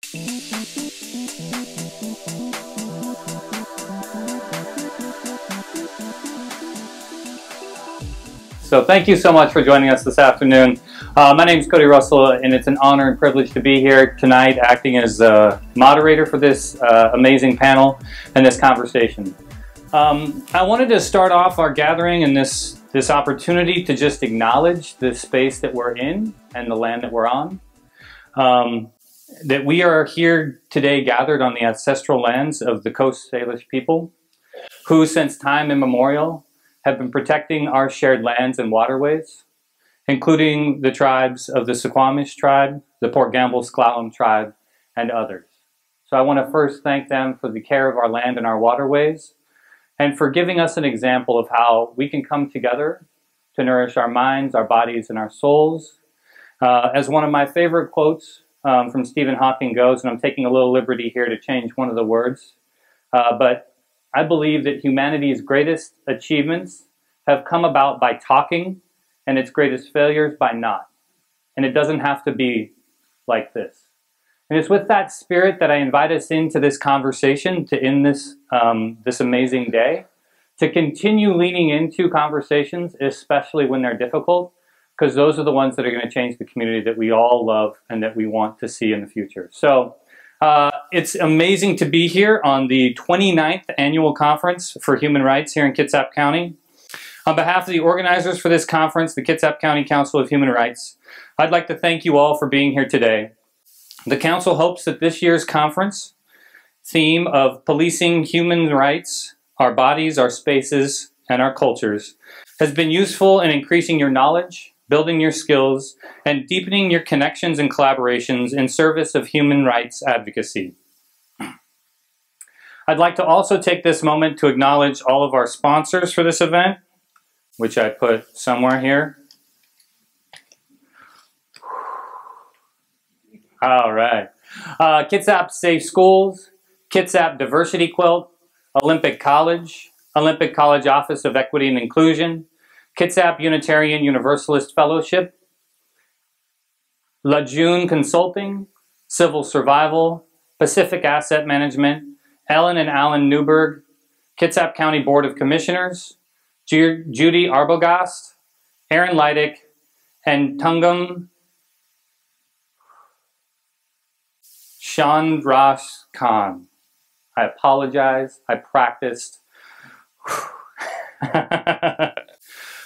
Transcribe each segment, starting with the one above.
So thank you so much for joining us this afternoon. My name is Cody Russell, and it's an honor and privilege to be here tonight acting as the moderator for this amazing panel and this conversation. I wanted to start off our gathering and this opportunity to just acknowledge the space that we're in and the land that we're on. That we are here today gathered on the ancestral lands of the Coast Salish people, who since time immemorial have been protecting our shared lands and waterways, including the tribes of the Suquamish tribe, the Port Gamble-Sklallam tribe, and others. So I want to first thank them for the care of our land and our waterways, and for giving us an example of how we can come together to nourish our minds, our bodies, and our souls. As one of my favorite quotes from Stephen Hawking goes, and I'm taking a little liberty here to change one of the words, but I believe that humanity's greatest achievements have come about by talking, and its greatest failures by not. And it doesn't have to be like this. And it's with that spirit that I invite us into this conversation to end this, this amazing day, to continue leaning into conversations, especially when they're difficult, because those are the ones that are going to change the community that we all love and that we want to see in the future. So it's amazing to be here on the 29th Annual Conference for Human Rights here in Kitsap County. On behalf of the organizers for this conference, the Kitsap County Council of Human Rights, I'd like to thank you all for being here today. The Council hopes that this year's conference theme of policing human rights, our bodies, our spaces, and our cultures has been useful in increasing your knowledge, building your skills, and deepening your connections and collaborations in service of human rights advocacy. I'd like to also take this moment to acknowledge all of our sponsors for this event, which I put somewhere here. All right. Kitsap Safe Schools, Kitsap Diversity Quilt, Olympic College Office of Equity and Inclusion, Kitsap Unitarian Universalist Fellowship, Lejeune Consulting, Civil Survival, Pacific Asset Management, Ellen and Alan Newberg, Kitsap County Board of Commissioners, Judy Arbogast, Aaron Leidick, and Tungam Chandrash Khan. I apologize. I practiced.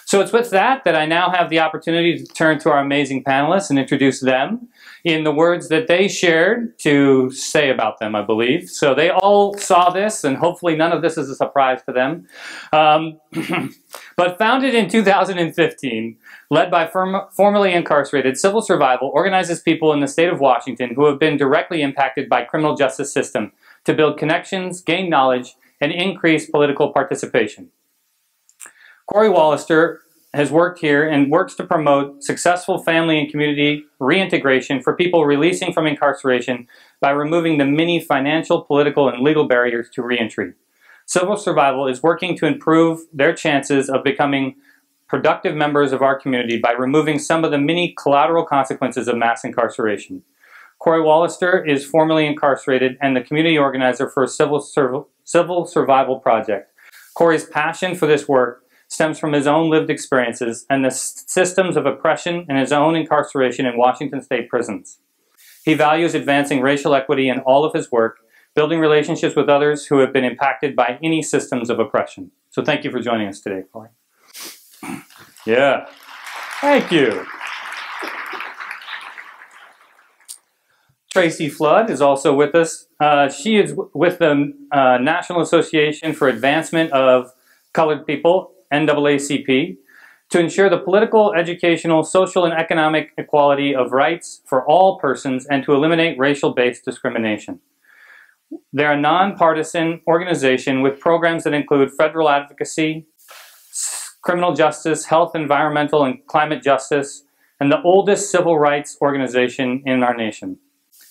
So it's with that I now have the opportunity to turn to our amazing panelists and introduce them in the words that they shared to say about them, I believe. So they all saw this, and hopefully none of this is a surprise to them. But founded in 2015, led by formerly incarcerated, Civil Survival organizes people in the state of Washington who have been directly impacted by criminal justice system to build connections, gain knowledge, and increase political participation. Corey Wallister has worked here and works to promote successful family and community reintegration for people releasing from incarceration by removing the many financial, political, and legal barriers to reentry. Civil Survival is working to improve their chances of becoming productive members of our community by removing some of the many collateral consequences of mass incarceration. Corey Wallister is formerly incarcerated and the community organizer for a Civil Survival project. Corey's passion for this work stems from his own lived experiences and the systems of oppression and his own incarceration in Washington state prisons. He values advancing racial equity in all of his work, building relationships with others who have been impacted by any systems of oppression. So thank you for joining us today, Corey. Yeah, thank you. Tracy Flood is also with us. She is with the National Association for Advancement of Colored People, NAACP, to ensure the political, educational, social, and economic equality of rights for all persons and to eliminate racial-based discrimination. They're a nonpartisan organization with programs that include federal advocacy, criminal justice, health, environmental, and climate justice, and the oldest civil rights organization in our nation.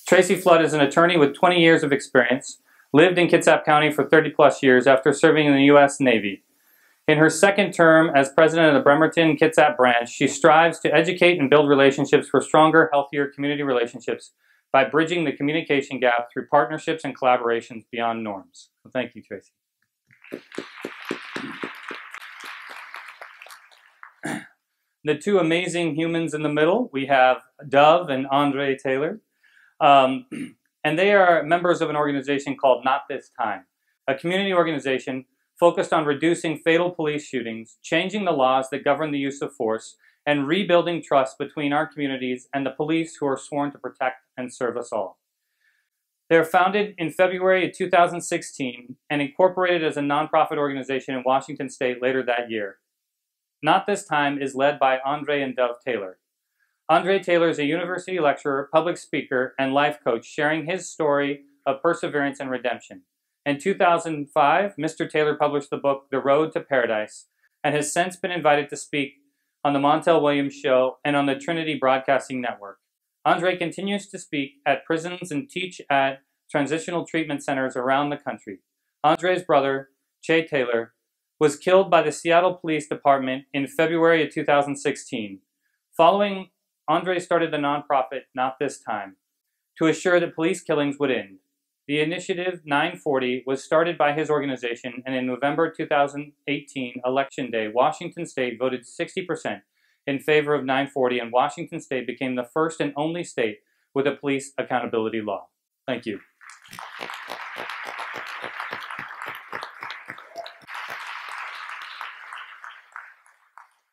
Tracy Flood is an attorney with 20 years of experience, lived in Kitsap County for 30-plus years after serving in the U.S. Navy. In her second term as president of the Bremerton-Kitsap branch, she strives to educate and build relationships for stronger, healthier community relationships by bridging the communication gap through partnerships and collaborations beyond norms. So thank you, Tracy. The two amazing humans in the middle, we have Dove and Andre Taylor. And they are members of an organization called Not This Time, a community organization focused on reducing fatal police shootings, changing the laws that govern the use of force, and rebuilding trust between our communities and the police who are sworn to protect and serve us all. They were founded in February of 2016 and incorporated as a nonprofit organization in Washington State later that year. Not This Time is led by Andre and Dove Taylor. Andre Taylor is a university lecturer, public speaker, and life coach sharing his story of perseverance and redemption. In 2005, Mr. Taylor published the book, The Road to Paradise, and has since been invited to speak on the Montel Williams Show and on the Trinity Broadcasting Network. Andre continues to speak at prisons and teach at transitional treatment centers around the country. Andre's brother, Che Taylor, was killed by the Seattle Police Department in February of 2016. Following, Andre started the nonprofit Not This Time to assure that police killings would end. The initiative 940 was started by his organization, and in November 2018 election day, Washington State voted 60% in favor of 940, and Washington State became the first and only state with a police accountability law. Thank you.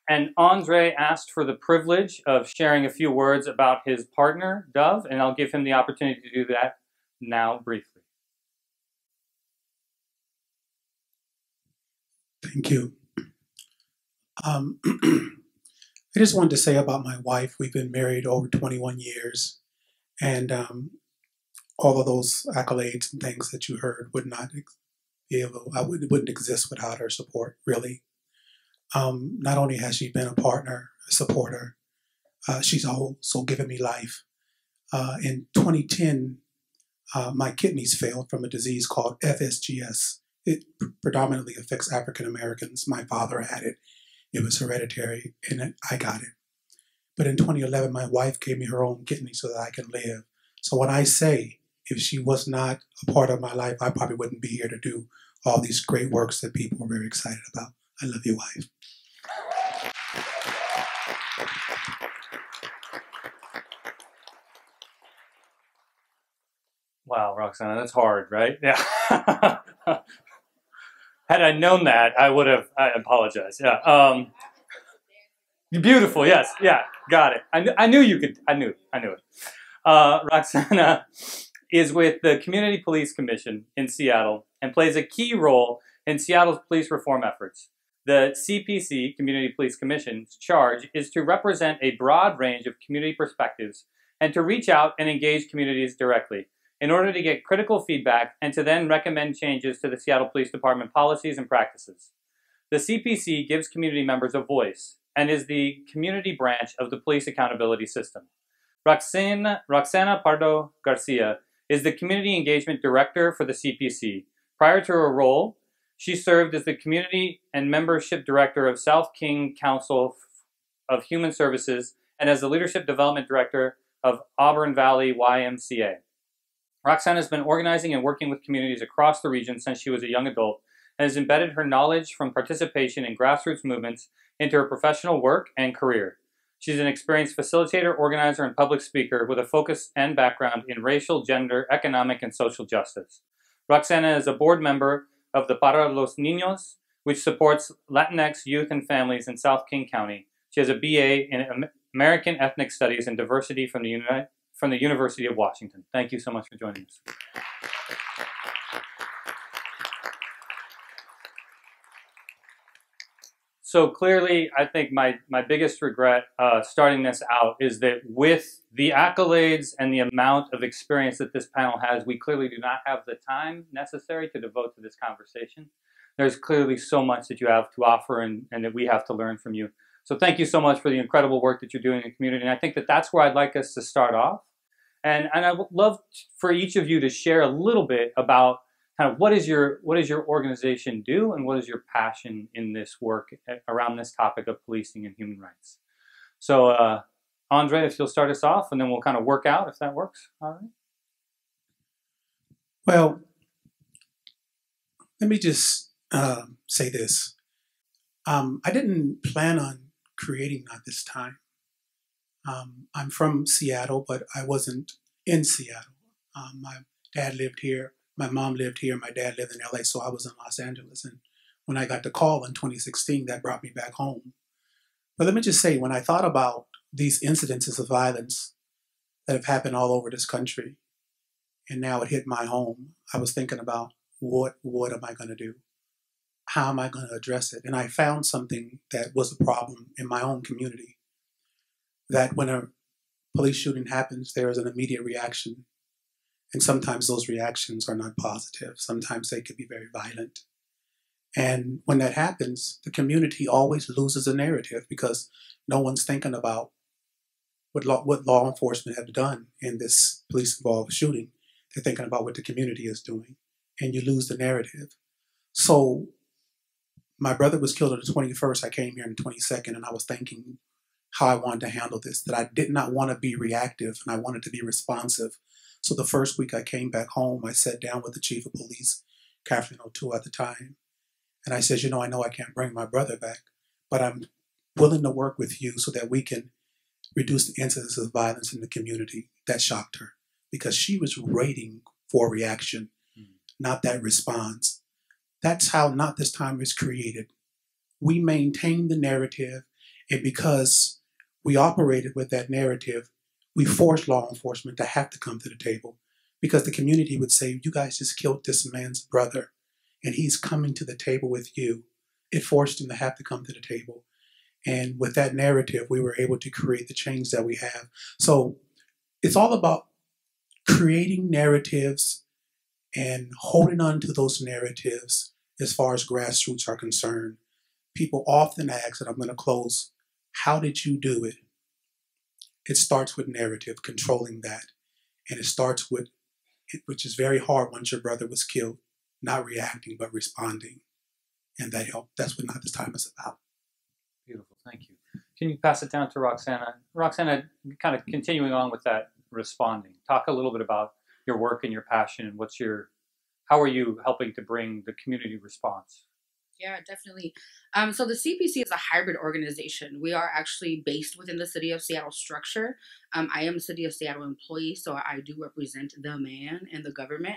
And Andre asked for the privilege of sharing a few words about his partner, Dove, and I'll give him the opportunity to do that now briefly. Thank you. I just wanted to say about my wife, we've been married over 21 years, and all of those accolades and things that you heard would not be able, wouldn't exist without her support, really. Not only has she been a partner, a supporter, she's also given me life. In 2010, my kidneys failed from a disease called FSGS. It predominantly affects African Americans. My father had it. It was hereditary, and I got it. But in 2011, my wife gave me her own kidney so that I can live. So when I say, if she was not a part of my life, I probably wouldn't be here to do all these great works that people are very excited about. I love you, wife. Wow, Roxanne, that's hard, right? Yeah. Had I known that, I would have, I apologize. Yeah. Beautiful, yes, yeah, got it. I knew you could, I knew it. Roxanne is with the Community Police Commission in Seattle and plays a key role in Seattle's police reform efforts. The CPC, Community Police Commission's charge is to represent a broad range of community perspectives and to reach out and engage communities directly in order to get critical feedback and to then recommend changes to the Seattle Police Department policies and practices. The CPC gives community members a voice and is the community branch of the police accountability system. Roxanne Pardo Garcia is the Community Engagement Director for the CPC. Prior to her role, she served as the Community and Membership Director of South King Council of Human Services and as the Leadership Development Director of Auburn Valley YMCA. Roxanne has been organizing and working with communities across the region since she was a young adult and has embedded her knowledge from participation in grassroots movements into her professional work and career. She's an experienced facilitator, organizer, and public speaker with a focus and background in racial, gender, economic, and social justice. Roxanne is a board member of the Para los Niños, which supports Latinx youth and families in South King County. She has a BA in American Ethnic Studies and Diversity from the University of Washington. Thank you so much for joining us. So clearly, I think my biggest regret starting this out is that with the accolades and the amount of experience that this panel has, we clearly do not have the time necessary to devote to this conversation. There's clearly so much that you have to offer and that we have to learn from you. So thank you so much for the incredible work that you're doing in the community. And I think that that's where I'd like us to start off. And I would love for each of you to share a little bit about kind of what does your organization do and what is your passion in this work around this topic of policing and human rights. So Andre, if you'll start us off, and then we'll kind of work out if that works. All right. Well, let me just say this. I didn't plan on creating Not This Time. I'm from Seattle, but I wasn't in Seattle. My dad lived here. My mom lived here. My dad lived in LA, so I was in Los Angeles. And when I got the call in 2016, that brought me back home. But let me just say, when I thought about these incidences of violence that have happened all over this country, and now it hit my home, I was thinking about what am I going to do? How am I going to address it? And I found something that was a problem in my own community, that when a police shooting happens, there is an immediate reaction. And sometimes those reactions are not positive. Sometimes they could be very violent. And when that happens, the community always loses a narrative because no one's thinking about what law enforcement have done in this police-involved shooting. They're thinking about what the community is doing, and you lose the narrative. So my brother was killed on the 21st. I came here on the 22nd, and I was thinking how I wanted to handle this, that I did not want to be reactive, and I wanted to be responsive. So the first week I came back home, I sat down with the chief of police, Kathleen O'Toole at the time, and I said, I know I can't bring my brother back, but I'm willing to work with you so that we can reduce the incidence of violence in the community. That shocked her because she was waiting for a reaction, not that response. That's how Not This Time is created. We maintain the narrative, and because we operated with that narrative, we forced law enforcement to have to come to the table because the community would say, you guys just killed this man's brother and he's coming to the table with you. It forced him to have to come to the table. And with that narrative, we were able to create the change that we have. So it's all about creating narratives and holding on to those narratives as far as grassroots are concerned. People often ask, and I'm going to close, how did you do it? It starts with narrative, controlling that. And it starts with, which is very hard once your brother was killed, not reacting, but responding. And that helped. That's what Not This Time is about. Beautiful, thank you. Can you pass it down to Roxanne? Roxanne, kind of continuing on with that responding. Talk a little bit about your work and your passion and how are you helping to bring the community response? Yeah, definitely. So the CPC is a hybrid organization. We are actually based within the City of Seattle structure. I am a City of Seattle employee, so I do represent the man and the government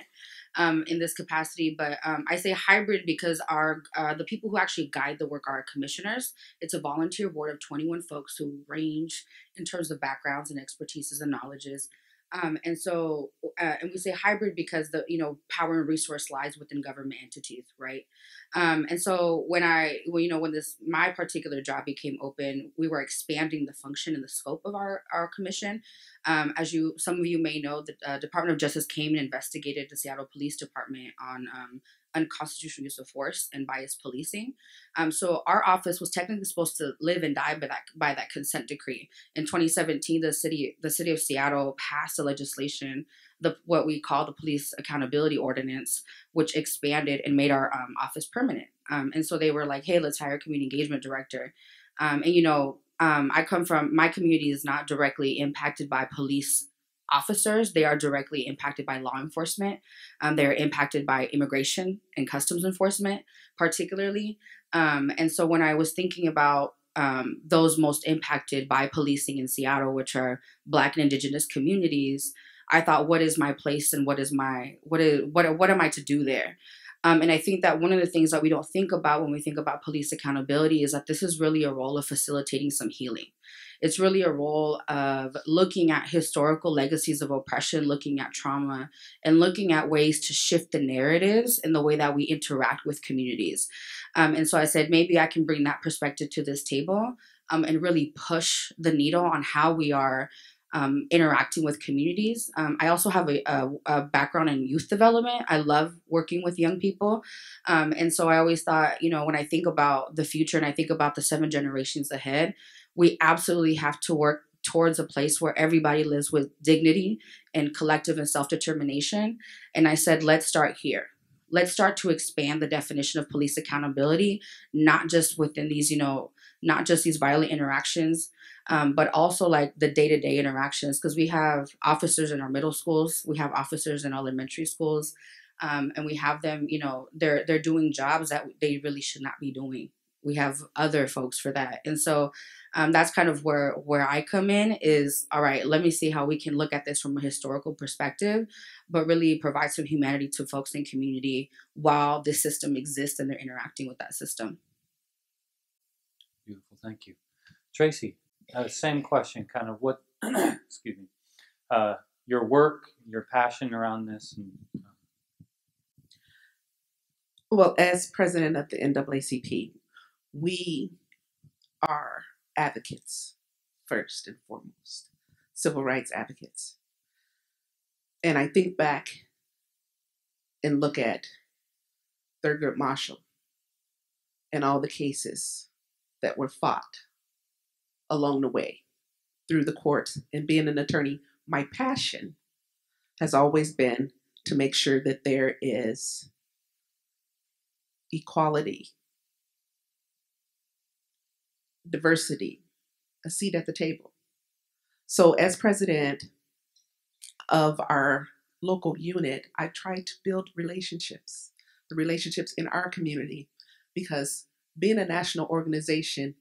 in this capacity. But I say hybrid because the people who actually guide the work are our commissioners. It's a volunteer board of 21 folks who range in terms of backgrounds and expertises and knowledges. And we say hybrid because the power and resource lies within government entities, right? And so when my particular job became open, we were expanding the function and the scope of our commission. As some of you may know, the Department of Justice came and investigated the Seattle Police Department on unconstitutional use of force and biased policing. So our office was technically supposed to live and die by that consent decree. In 2017, the city of Seattle passed a legislation, what we call the Police Accountability Ordinance, which expanded and made our office permanent. And so they were like, hey, let's hire a community engagement director. I come from, my community is not directly impacted by police officers. They are directly impacted by law enforcement. They're impacted by immigration and customs enforcement, particularly. And so when I was thinking about those most impacted by policing in Seattle, which are Black and Indigenous communities, I thought, what is my place and what am I to do there? And I think that one of the things that we don't think about when we think about police accountability is that this is really a role of facilitating some healing. It's really a role of looking at historical legacies of oppression, looking at trauma, and looking at ways to shift the narratives in the way that we interact with communities. And so I said, maybe I can bring that perspective to this table and really push the needle on how we are interacting with communities. I also have a background in youth development. I love working with young people. And so I always thought, when I think about the future and I think about the 7 generations ahead, we absolutely have to work towards a place where everybody lives with dignity and collective and self-determination. And I said, let's start here. Let's start to expand the definition of police accountability, not just within these, not just these violent interactions, but also like the day-to-day interactions, because we have officers in our middle schools, we have officers in elementary schools, and we have them, you know, they're doing jobs that they really should not be doing. We have other folks for that. And so that's kind of where I come in is, all right, let me see how we can look at this from a historical perspective, but really provide some humanity to folks in community while this system exists and they're interacting with that system. Beautiful, thank you. Tracy, same question, kind of what, excuse me, your work, your passion around this. And, Well, as president of the NAACP, we are advocates first and foremost, civil rights advocates. And I think back and look at Thurgood Marshall and all the cases that were fought along the way through the courts. And being an attorney, my passion has always been to make sure that there is equality, diversity, a seat at the table. So as president of our local unit, I try to build relationships, the relationships in our community, because being a national organization,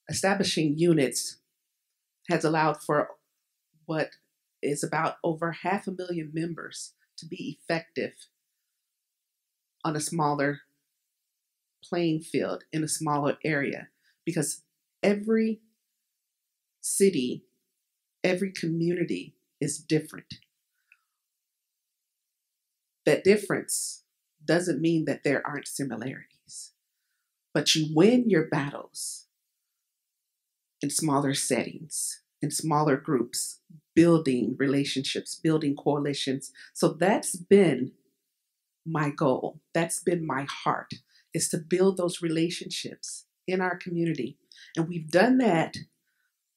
establishing units has allowed for what is about over 500,000 members to be effective on a smaller playing field in a smaller area, because every city, every community is different. That difference doesn't mean that there aren't similarities, but you win your battles in smaller settings, in smaller groups, building relationships, building coalitions. So that's been my goal. That's been my heart, is to build those relationships in our community. And we've done that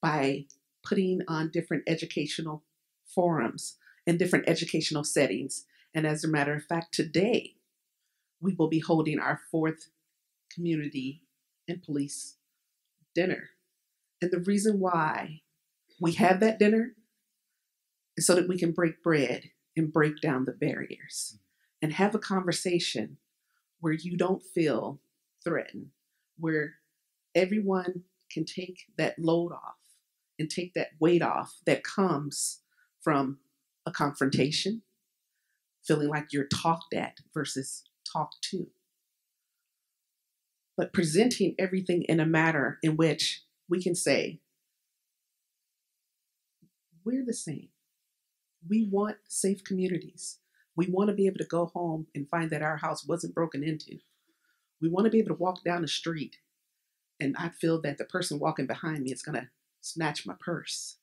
by putting on different educational forums and different educational settings. And as a matter of fact, today, we will be holding our 4th community and police dinner. And the reason why we have that dinner is so that we can break bread and break down the barriers and have a conversation where you don't feel threatened, where everyone can take that load off and take that weight off that comes from a confrontation, feeling like you're talked at versus talked to. But presenting everything in a manner in which we can say, we're the same. We want safe communities. We want to be able to go home and find that our house wasn't broken into. We want to be able to walk down the street and not feel that the person walking behind me is going to snatch my purse.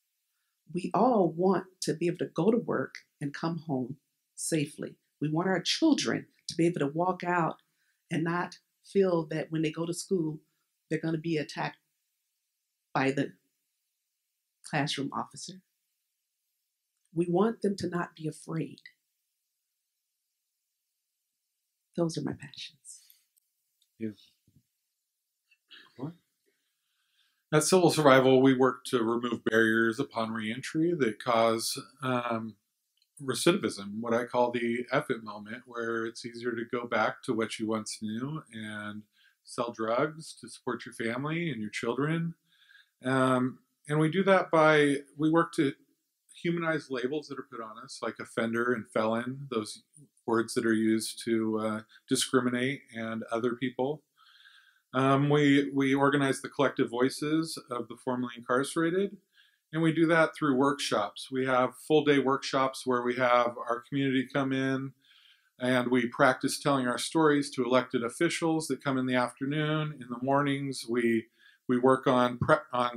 We all want to be able to go to work and come home safely. We want our children to be able to walk out and not feel that when they go to school, they're going to be attacked by the classroom officer. We want them to not be afraid. Those are my passions. Beautiful. At Civil Survival, we work to remove barriers upon reentry that cause recidivism, what I call the F-it moment, where it's easier to go back to what you once knew and sell drugs to support your family and your children. And we do that we work to humanize labels that are put on us, like offender and felon, those words that are used to discriminate and other people. We organize the collective voices of the formerly incarcerated, and we do that through workshops. We have full-day workshops where we have our community come in and we practice telling our stories to elected officials that come in the afternoon. In the mornings, we work on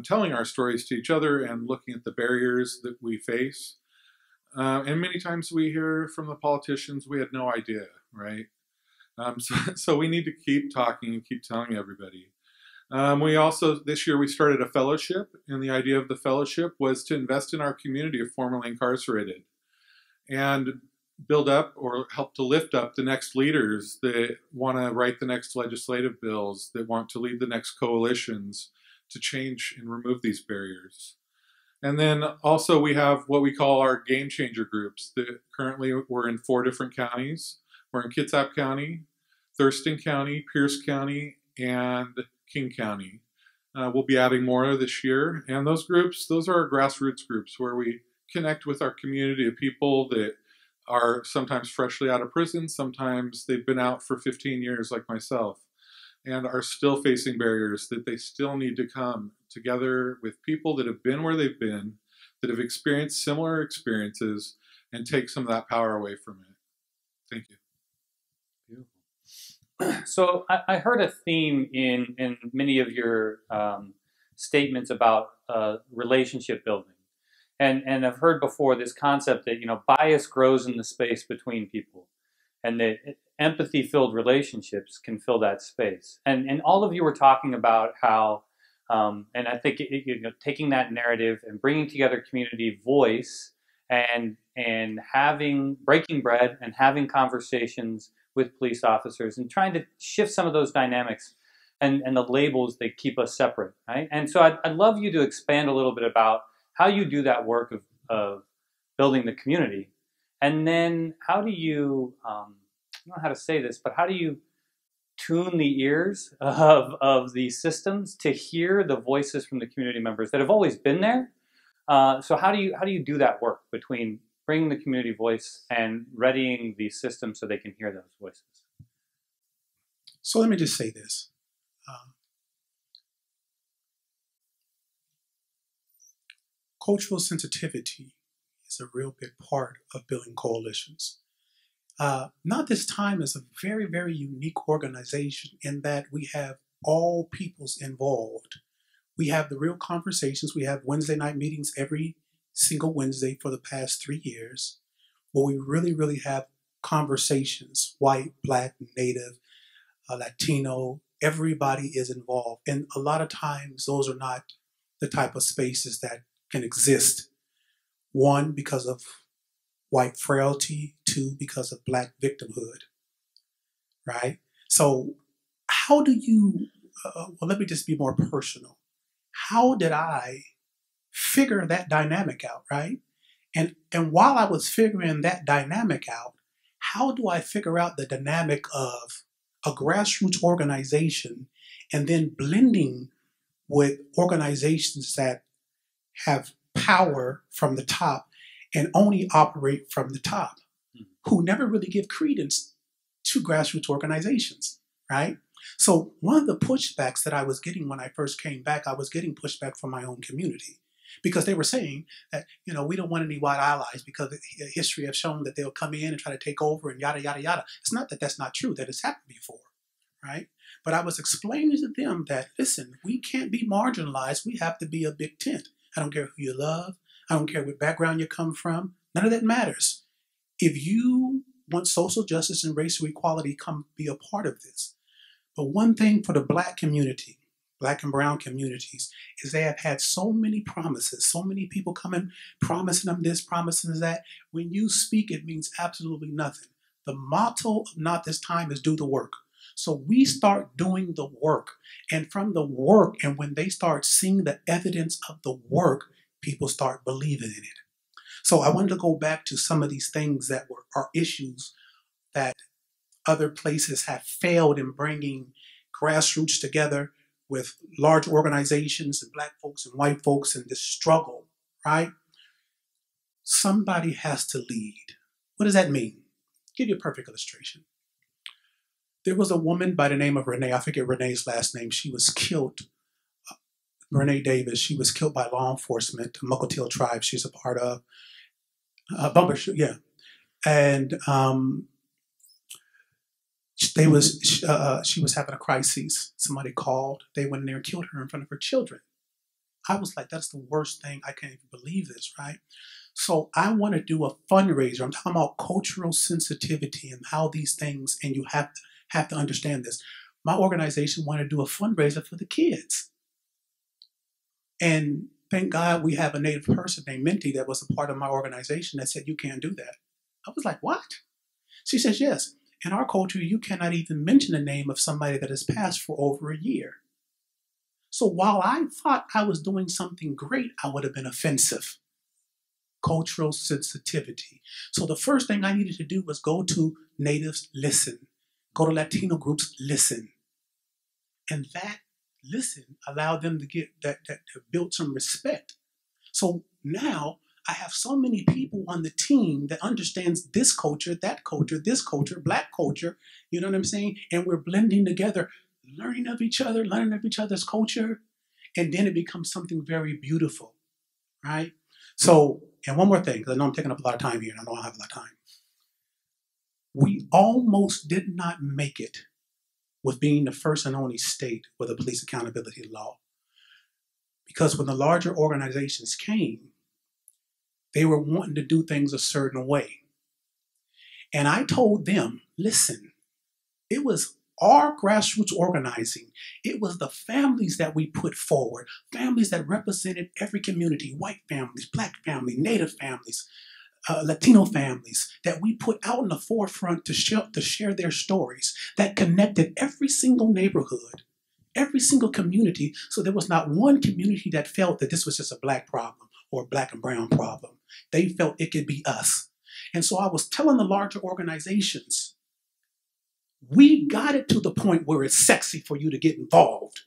telling our stories to each other and looking at the barriers that we face. And many times we hear from the politicians we had no idea, right? So we need to keep talking and keep telling everybody. We also, this year we started a fellowship, and the idea of the fellowship was to invest in our community of formerly incarcerated and build up or help to lift up the next leaders that want to write the next legislative bills, that want to lead the next coalitions, to change and remove these barriers. And then also we have what we call our game changer groups. Currently we're in 4 different counties. We're in Kitsap County, Thurston County, Pierce County, and King County. We'll be adding more this year. And those groups, those are our grassroots groups where we connect with our community of people that are sometimes freshly out of prison, sometimes they've been out for 15 years like myself, and are still facing barriers that they still need to come together with people that have been where they've been, that have experienced similar experiences, and take some of that power away from it. Thank you. Beautiful. So I heard a theme in many of your statements about relationship building. And I've heard before this concept that, bias grows in the space between people, and that empathy-filled relationships can fill that space. And all of you were talking about how, and I think taking that narrative and bringing together community voice and breaking bread and having conversations with police officers and trying to shift some of those dynamics and the labels that keep us separate, right? And so I'd love you to expand a little bit about how you do that work of building the community. And then how do you, I don't know how to say this, but how do you tune the ears of these systems to hear the voices from the community members that have always been there? So how do you do that work between bringing the community voice and readying these systems so they can hear those voices? So let me just say this. Cultural sensitivity is a real big part of building coalitions. Not This Time is a very, very unique organization in that we have all peoples involved. We have the real conversations. We have Wednesday night meetings every single Wednesday for the past 3 years, where we really, really have conversations, white, black, native, Latino, everybody is involved. And a lot of times those are not the type of spaces that can exist. 1, because of white frailty. 2, because of black victimhood, right? So how do you, well, let me just be more personal. How did I figure that dynamic out, right? And while I was figuring that dynamic out, how do I figure out the dynamic of a grassroots organization and then blending with organizations that have power from the top and only operate from the top, who never really give credence to grassroots organizations, right? So one of the pushbacks that I was getting when I first came back, I was getting pushback from my own community because they were saying that, we don't want any white allies because history has shown that they'll come in and try to take over and yada, yada, yada. It's not that that's not true, that it's happened before, right? But I was explaining to them that, listen, we can't be marginalized. We have to be a big tent. I don't care who you love. I don't care what background you come from. None of that matters. If you want social justice and racial equality, come be a part of this. But one thing for the black community, black and brown communities, is they have had so many promises, so many people coming, promising them this, promising that. When you speak, it means absolutely nothing. The motto of Not This Time is do the work. So we start doing the work. And from the work, and when they start seeing the evidence of the work, people start believing in it. So I wanted to go back to some of these things that are issues that other places have failed in bringing grassroots together with large organizations and black folks and white folks in this struggle, right? Somebody has to lead. What does that mean? I'll give you a perfect illustration. There was a woman by the name of Renee. I forget Renee's last name. She was killed. Renee Davis. She was killed by law enforcement, the Mukilteo tribe she's a part of. Bumbershoot, yeah. And she was having a crisis. Somebody called. They went in there and killed her in front of her children. I was like, that's the worst thing. I can't even believe this, right? So I want to do a fundraiser. I'm talking about cultural sensitivity and how these things, and you have to understand this. My organization wanted to do a fundraiser for the kids. And thank God we have a Native person named Minty that was a part of my organization that said, you can't do that. I was like, what? She says, yes. In our culture, you cannot even mention the name of somebody that has passed for over a year. So while I thought I was doing something great, I would have been offensive. Cultural sensitivity. So the first thing I needed to do was go to natives, listen. Go to Latino groups, listen. And that listen allowed them to get to build some respect. So now I have so many people on the team that understands this culture, that culture, this culture, black culture, you know what I'm saying? And we're blending together, learning of each other, learning of each other's culture, and then it becomes something very beautiful, right? So, and one more thing, because I know I'm taking up a lot of time here, and I know I have a lot of time. We almost did not make it with being the first and only state with a police accountability law. Because when the larger organizations came, they were wanting to do things a certain way. And I told them, listen, it was our grassroots organizing. It was the families that we put forward, families that represented every community, white families, black families, native families, Latino families, that we put out in the forefront to share their stories, that connected every single neighborhood, every single community, so there was not one community that felt that this was just a black problem or a black and brown problem. They felt it could be us. And so I was telling the larger organizations, we got it to the point where it's sexy for you to get involved.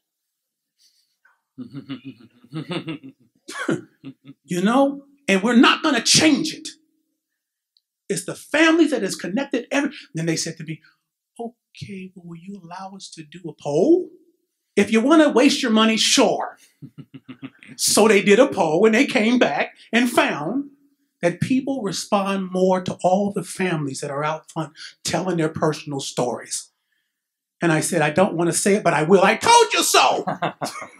You know? And we're not going to change it. It's the families that is connected. Then they said to me, okay, well, will you allow us to do a poll? If you want to waste your money, sure. So they did a poll and they came back and found that people respond more to all the families that are out front telling their personal stories. And I said, I don't want to say it, but I will. I told you so.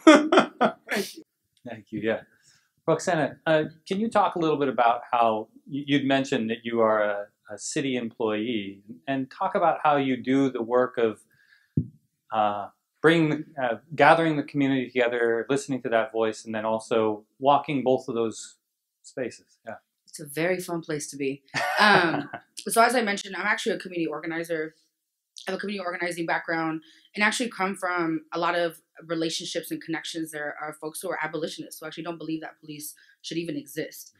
Thank you. Thank you, yeah. Roxanne, can you talk a little bit about how you'd mentioned that you are a city employee, and talk about how you do the work of gathering the community together, listening to that voice, and then also walking both of those spaces. Yeah, it's a very fun place to be. So as I mentioned, I'm actually a community organizer. I have a community organizing background and actually come from a lot of relationships and connections. There are folks who are abolitionists who actually don't believe that police should even exist.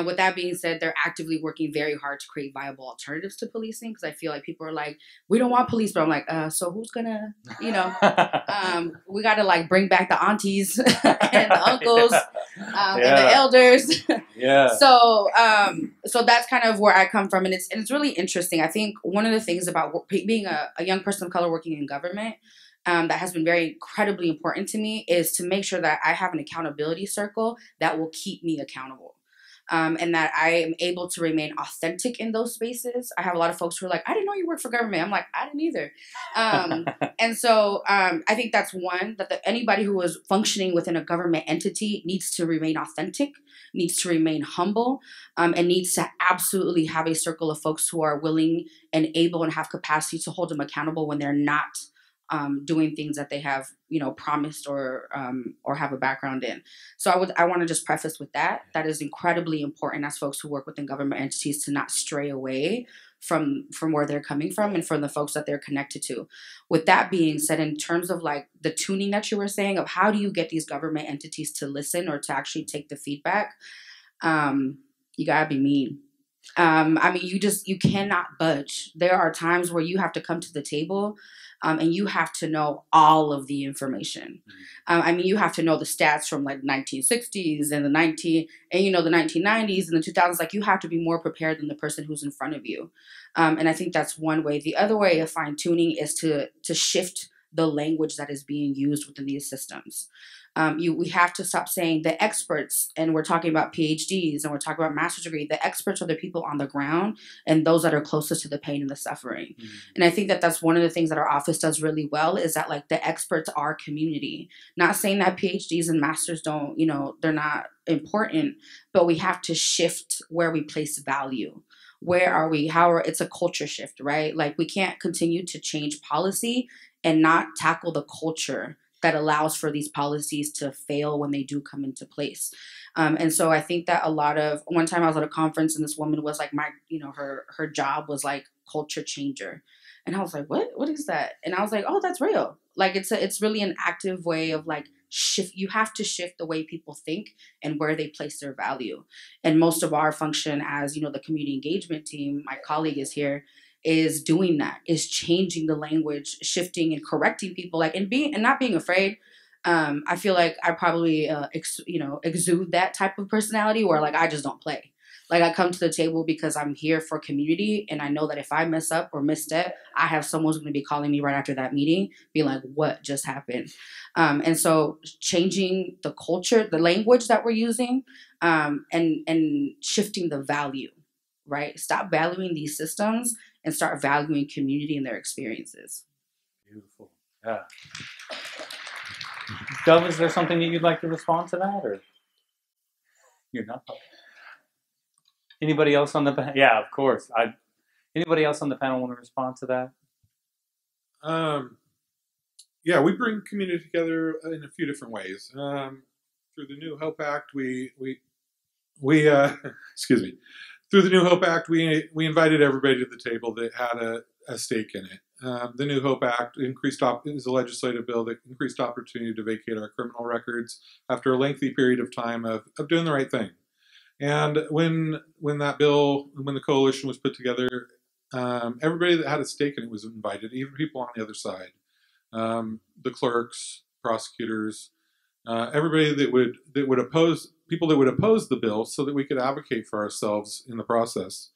With that being said, they're actively working very hard to create viable alternatives to policing, because I feel like people are like, we don't want police, but I'm like, so who's gonna, we got to like bring back the aunties and the uncles and the elders. Yeah. So that's kind of where I come from, and it's really interesting. I think one of the things about being a young person of color working in government that has been very incredibly important to me is to make sure that I have an accountability circle that will keep me accountable. And that I am able to remain authentic in those spaces. I have a lot of folks who are like, I didn't know you worked for government. I'm like, I didn't either. And so I think that's one, that anybody who is functioning within a government entity needs to remain authentic, needs to remain humble, and needs to absolutely have a circle of folks who are willing and able and have capacity to hold them accountable when they're not doing things that they have, promised or have a background in. So I want to just preface with that. That is incredibly important as folks who work within government entities to not stray away from where they're coming from and from the folks that they're connected to. With that being said, in terms of like the tuning that you were saying of how do you get these government entities to listen or to actually take the feedback, you gotta be mean. You cannot budge. There are times where you have to come to the table and you have to know all of the information. You have to know the stats from like 1960s and the 1990s and the 2000s. Like, you have to be more prepared than the person who's in front of you. And I think that's one way. The other way of fine tuning is to shift the language that is being used within these systems. We have to stop saying the experts, and we're talking about PhDs and we're talking about master's degree. The experts are the people on the ground and those that are closest to the pain and the suffering. Mm-hmm. And I think that that's one of the things that our office does really well, is that like the experts are community. Not saying that PhDs and masters don't, they're not important, but we have to shift where we place value. Where are we? It's a culture shift, right? Like, we can't continue to change policy and not tackle the culture that allows for these policies to fail when they do come into place. And so I think that one time I was at a conference and this woman was like, her job was like culture changer. And I was like, what is that? And I was like, oh, that's real. Like, it's really an active way of like shift. You have to shift the way people think and where they place their value. And most of our function as, the community engagement team, my colleague is here, is doing that, is changing the language, shifting and correcting people, and not being afraid. I feel like I probably, exude that type of personality where I just don't play. I come to the table because I'm here for community, and I know that if I mess up or misstep, I have someone's going to be calling me right after that meeting, be like, what just happened? And so changing the culture, the language that we're using, and shifting the value, right? Stop valuing these systems and start valuing community and their experiences. Beautiful. Yeah. Dove, is there something that you'd like to respond to that, or you're not? Anybody else on the panel? Yeah, of course. Anybody else on the panel want to respond to that? Yeah, we bring community together in a few different ways. Through the New Hope Act, we excuse me. Through the New Hope Act, we invited everybody to the table that had a stake in it. The New Hope Act is a legislative bill that increased opportunity to vacate our criminal records after a lengthy period of time of doing the right thing. And when the coalition was put together, everybody that had a stake in it was invited, even people on the other side, the clerks, prosecutors, everybody that would oppose the bill, so that we could advocate for ourselves in the process.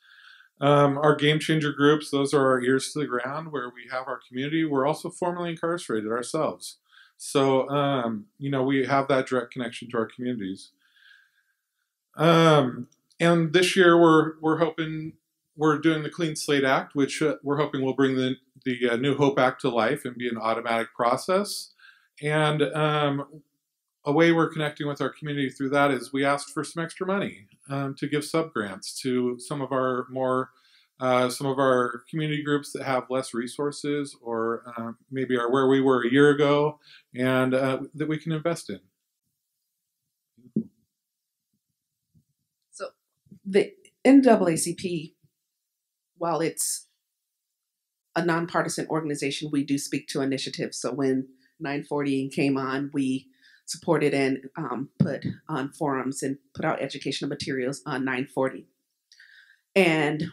Our game changer groups, those are our ears to the ground, where we have our community. We're also formerly incarcerated ourselves, so we have that direct connection to our communities. And this year we're doing the Clean Slate Act, which we're hoping will bring the New Hope Act to life and be an automatic process. And a way we're connecting with our community through that is we asked for some extra money to give sub-grants to some of our community groups that have less resources, or maybe are where we were a year ago, and that we can invest in. So the NAACP, while it's a nonpartisan organization, we do speak to initiatives. So when 940 came on, we supported and put on forums and put out educational materials on 940. And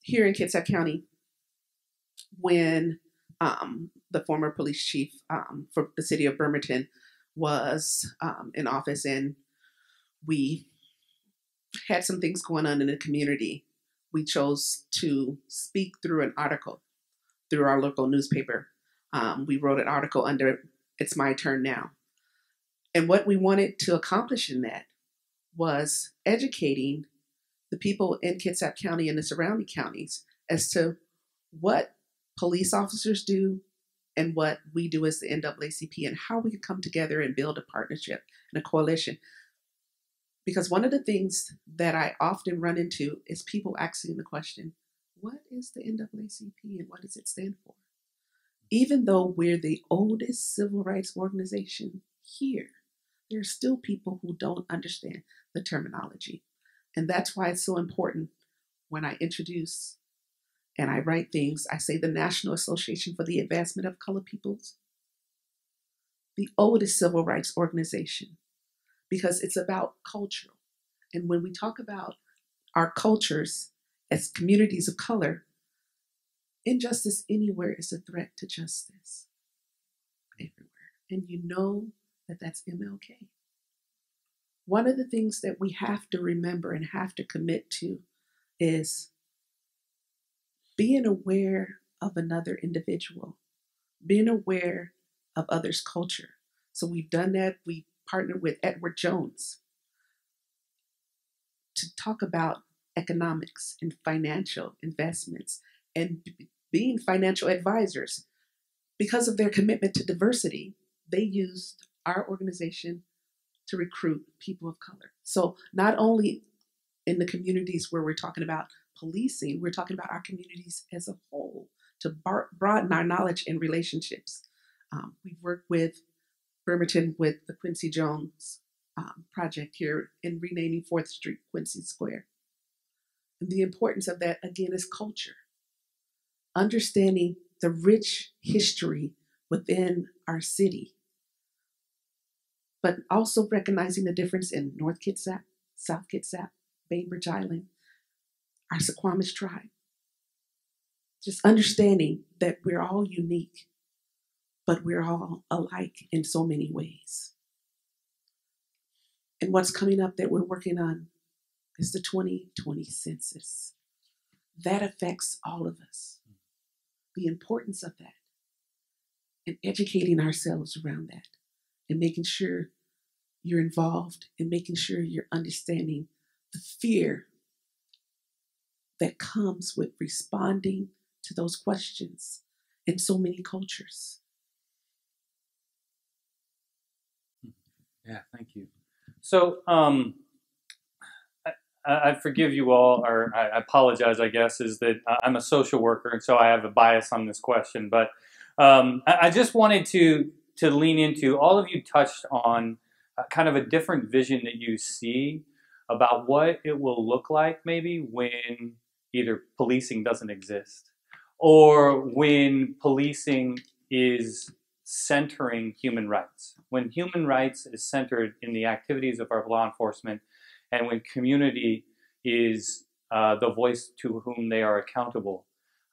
here in Kitsap County, when the former police chief for the city of Bremerton was in office, and we had some things going on in the community, we chose to speak through an article through our local newspaper. We wrote an article under "It's My Turn Now." And what we wanted to accomplish in that was educating the people in Kitsap County and the surrounding counties as to what police officers do and what we do as the NAACP, and how we can come together and build a partnership and a coalition. Because one of the things that I often run into is people asking the question, what is the NAACP and what does it stand for? Even though we're the oldest civil rights organization here, there are still people who don't understand the terminology. And that's why it's so important when I introduce and I write things, I say the National Association for the Advancement of Colored Peoples, the oldest civil rights organization, because it's about cultural. And when we talk about our cultures as communities of color, injustice anywhere is a threat to justice. Everywhere. And you know that that's MLK. One of the things that we have to remember and have to commit to is being aware of another individual, being aware of others' culture. So we've done that. We partnered with Edward Jones to talk about economics and financial investments and being financial advisors. Because of their commitment to diversity, they used our organization to recruit people of color. So not only in the communities where we're talking about policing, we're talking about our communities as a whole to broaden our knowledge and relationships. We've worked with Bremerton with the Quincy Jones project here in renaming 4th Street Quincy Square. And the importance of that, again, is culture. Understanding the rich history within our city. but also recognizing the difference in North Kitsap, South Kitsap, Bainbridge Island, our Suquamish tribe. Just understanding that we're all unique, but we're all alike in so many ways. And what's coming up that we're working on is the 2020 census. That affects all of us. The importance of that and educating ourselves around that and making sure you're involved and making sure you're understanding the fear that comes with responding to those questions in so many cultures. Yeah, thank you. So I forgive you all, or I apologize, I guess, is that I'm a social worker, and so I have a bias on this question. But I just wanted to lean into, all of you touched on kind of a different vision that you see about what it will look like maybe when either policing doesn't exist or when policing is centering human rights. When human rights is centered in the activities of our law enforcement, and when community is the voice to whom they are accountable.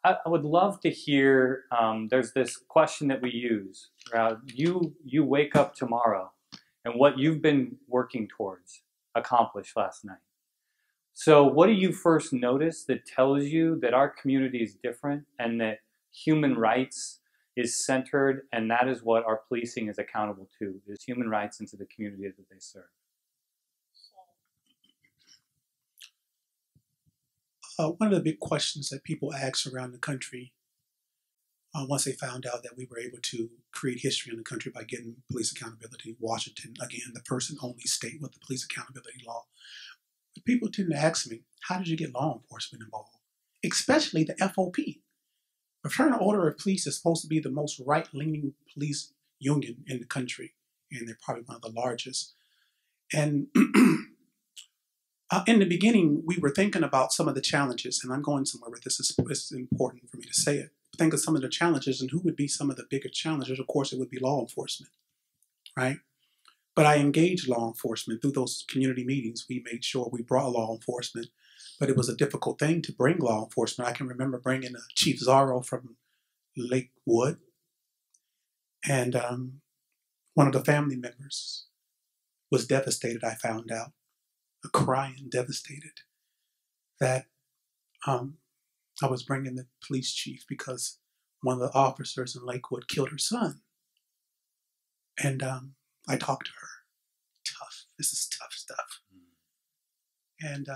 I would love to hear, there's this question that we use, you wake up tomorrow and what you've been working towards accomplished last night. So what do you first notice that tells you that our community is different and that human rights is centered, and that is what our policing is accountable to, is human rights into the communities that they serve? One of the big questions that people ask around the country, once they found out that we were able to create history in the country by getting police accountability, Washington, again, the person-only state with the police accountability law. But people tend to ask me, how did you get law enforcement involved? Especially the FOP. The Fraternal Order of Police is supposed to be the most right-leaning police union in the country, and they're probably one of the largest. And in the beginning, we were thinking about some of the challenges, and I'm going somewhere with this. It's important for me to say it. Think of some of the challenges and who would be some of the bigger challenges. Of course, it would be law enforcement, right? But I engaged law enforcement through those community meetings. We made sure we brought law enforcement, but it was a difficult thing to bring law enforcement. I can remember bringing Chief Zorro from Lakewood, and one of the family members was devastated, I found out. Crying, devastated, that I was bringing the police chief because one of the officers in Lakewood killed her son. And I talked to her. Tough. This is tough stuff. And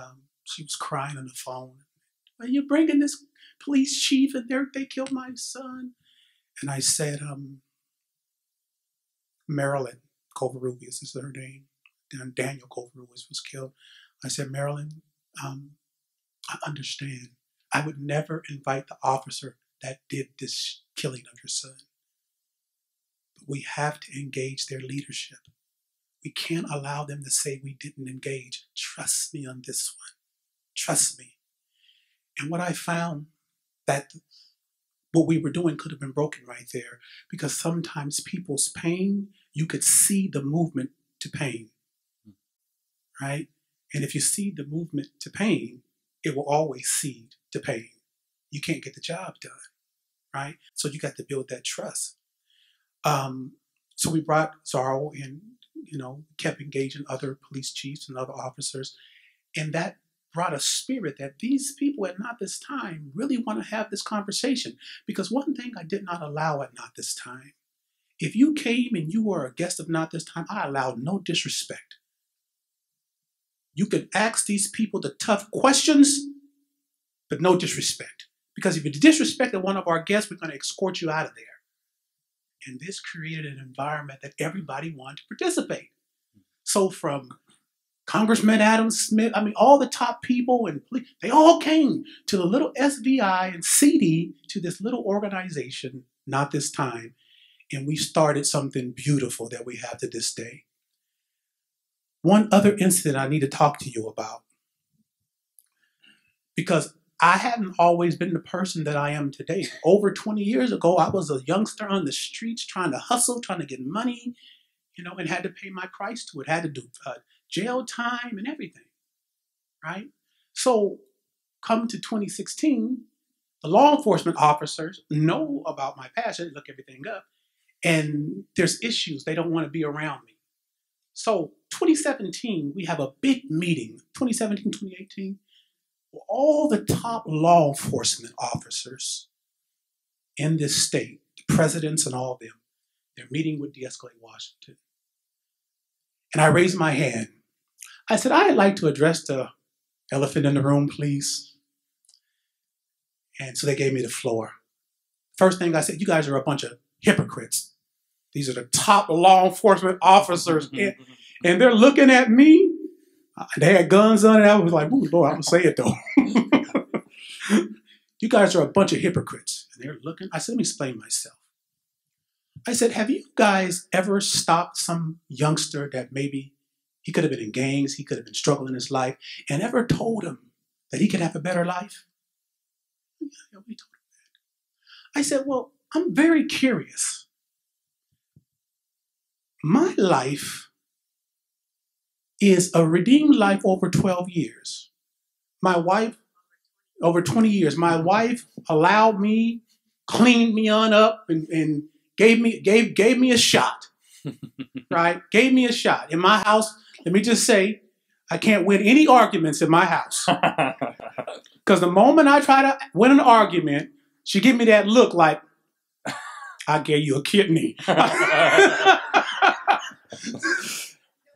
she was crying on the phone. Are you bringing this police chief and they killed my son? And I said, Marilyn Covarrubias is her name. Daniel Covarrubias was killed. I said, Marilyn, I understand. I would never invite the officer that did this killing of your son. But we have to engage their leadership. We can't allow them to say we didn't engage. Trust me on this one. Trust me. And what I found, that what we were doing could have been broken right there, because sometimes people's pain, you could see the movement to pain. Right? And if you see the movement to pain, it will always seed to pain. You can't get the job done, right? So you got to build that trust. So we brought Zorro in, kept engaging other police chiefs and other officers, and that brought a spirit that these people at Not This Time really want to have this conversation. Because one thing I did not allow at Not This Time, if you came and you were a guest of Not This Time, I allowed no disrespect. You could ask these people the tough questions, but no disrespect. Because if you disrespected one of our guests, we're going to escort you out of there. And this created an environment that everybody wanted to participate. So from Congressman Adam Smith, all the top people and police, they all came to the little SVI and CD, to this little organization, Not This Time. And we started something beautiful that we have to this day. One other incident I need to talk to you about, because I hadn't always been the person that I am today. Over 20 years ago, I was a youngster on the streets trying to hustle, trying to get money. and had to pay my price to it. Had to do jail time and everything, right? So come to 2016, the law enforcement officers know about my past. They look everything up. And there's issues. They don't want to be around me. So 2017, we have a big meeting, 2017, 2018, where all the top law enforcement officers in this state, the presidents and all of them, they're meeting with De-Escalate Washington. And I raised my hand. I said, I'd like to address the elephant in the room, please. And so they gave me the floor. First thing I said, you guys are a bunch of hypocrites. These are the top law enforcement officers. And they're looking at me. They had guns on it. I was like, ooh, Lord, I'm going to say it though. You guys are a bunch of hypocrites. And they're looking. I said, let me explain myself. I said, have you guys ever stopped some youngster that maybe he could have been in gangs, he could have been struggling in his life, and ever told him that he could have a better life? Yeah, we told him that. I said, well, I'm very curious. My life is a redeemed life over 12 years. My wife, over 20 years, my wife allowed me, cleaned me on up, and gave me a shot, right? Gave me a shot. In my house, let me just say, I can't win any arguments in my house. Because the moment I try to win an argument, she give me that look like, I gave you a kidney.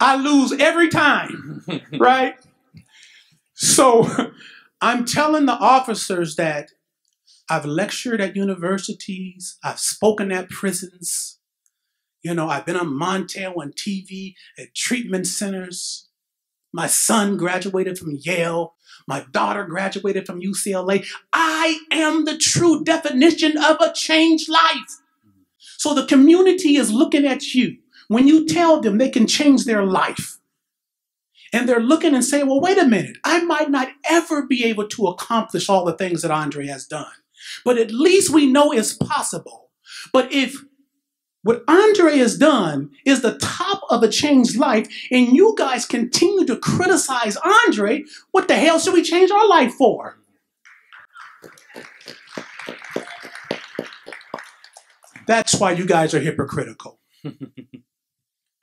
I lose every time, right? So I'm telling the officers that I've lectured at universities, I've spoken at prisons, I've been on Montel on TV at treatment centers. My son graduated from Yale. My daughter graduated from UCLA. I am the true definition of a changed life. So the community is looking at you. When you tell them they can change their life, and they're looking and saying, well, wait a minute, I might not ever be able to accomplish all the things that Andre has done, but at least we know it's possible. But if what Andre has done is the top of a changed life, and you guys continue to criticize Andre, what the hell should we change our life for? That's why you guys are hypocritical.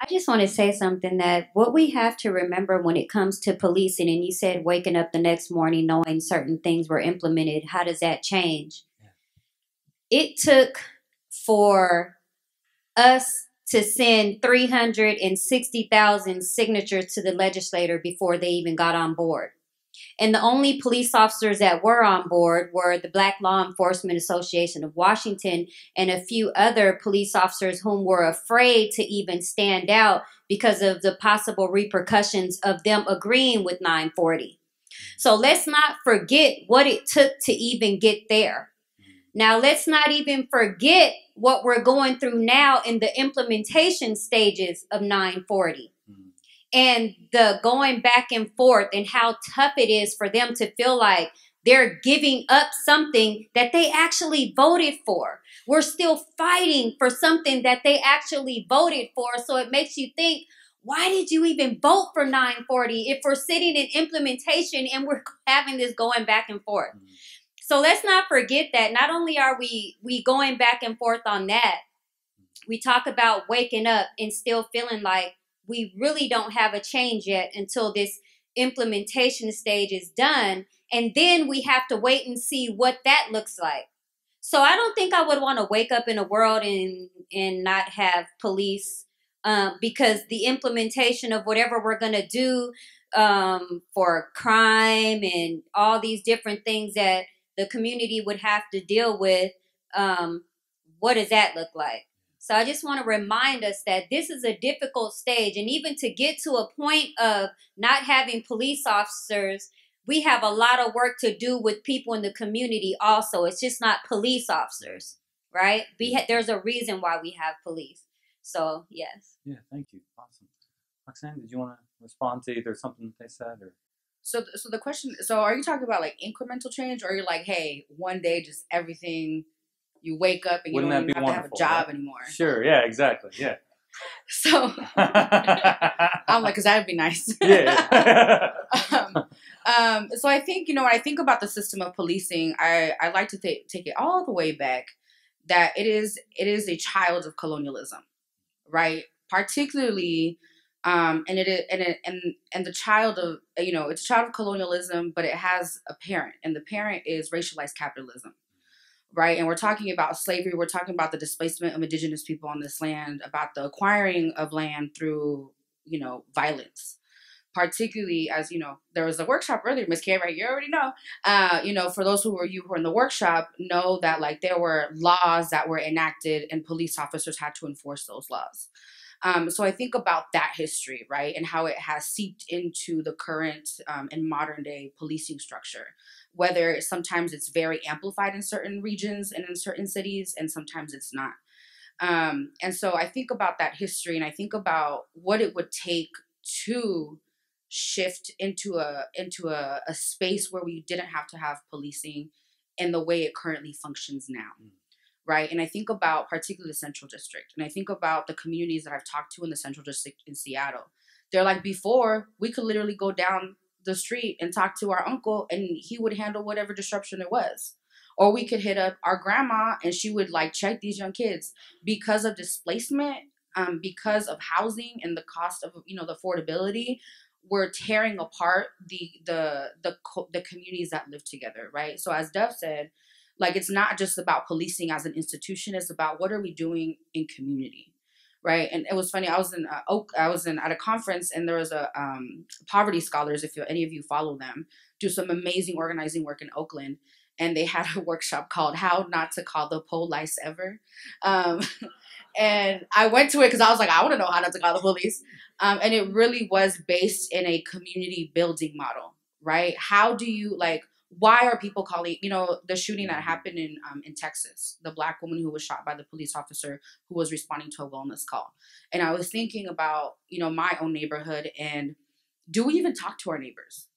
I just want to say something that what we have to remember when it comes to policing, and you said waking up the next morning knowing certain things were implemented, how does that change? It took for us to send 360,000 signatures to the legislator before they even got on board. And the only police officers that were on board were the Black Law Enforcement Association of Washington and a few other police officers whom were afraid to even stand out because of the possible repercussions of them agreeing with 940. So let's not forget what it took to even get there. Now, let's not even forget what we're going through now in the implementation stages of 940. And the going back and forth and how tough it is for them to feel like they're giving up something that they actually voted for. We're still fighting for something that they actually voted for. So it makes you think, why did you even vote for 940 if we're sitting in implementation and we're having this going back and forth? So let's not forget that not only are we going back and forth on that, we talk about waking up and still feeling like we really don't have a change yet until this implementation stage is done. And then we have to wait and see what that looks like. So I don't think I would want to wake up in a world and not have police because the implementation of whatever we're going to do for crime and all these different things that the community would have to deal with, what does that look like? So I just want to remind us that this is a difficult stage. And even to get to a point of not having police officers, we have a lot of work to do with people in the community also. It's just not police officers, right? There's a reason why we have police. So, yes. Yeah, thank you. Awesome. Roxanne, did you want to respond to either something they said or? So the question, so are you talking about like incremental change, or you're like, hey, one day just everything... You wake up and you don't even have to have a job anymore. Sure, yeah, exactly, yeah. So I'm like, because that'd be nice. Yeah. So I think, when I think about the system of policing, I like to take it all the way back, that it is a child of colonialism, right? Particularly, and the child of, it's a child of colonialism, but it has a parent, and the parent is racialized capitalism. Right. And we're talking about slavery. We're talking about the displacement of indigenous people on this land, about the acquiring of land through, violence. Particularly, as there was a workshop earlier, Miss Kay, right? You already know. For those who were in the workshop, know that like there were laws that were enacted and police officers had to enforce those laws. So I think about that history, right, and how it has seeped into the current and modern day policing structure. Whether sometimes it's very amplified in certain regions and in certain cities, and sometimes it's not. And so I think about that history, and I think about what it would take to shift into a space where we didn't have to have policing in the way it currently functions now. Right. And I think about particularly the Central District, and I think about the communities that I've talked to in the Central District in Seattle. They're like, before, we could literally go down the street and talk to our uncle, and he would handle whatever disruption there was. Or we could hit up our grandma, and she would like check these young kids. Because of displacement, because of housing and the cost of, the affordability, we're tearing apart the communities that live together. Right. So as Dove said, like, it's not just about policing as an institution. It's about what are we doing in community, right? And it was funny. I was at a conference, and there was a Poverty Scholars, if any of you follow them, do some amazing organizing work in Oakland, and they had a workshop called "How Not to Call the Police Ever," and I went to it because I was like, I want to know how not to call the police, and it really was based in a community building model, right? How do you why are people calling, the shooting that happened in Texas, the Black woman who was shot by the police officer who was responding to a wellness call. And I was thinking about, my own neighborhood, and do we even talk to our neighbors?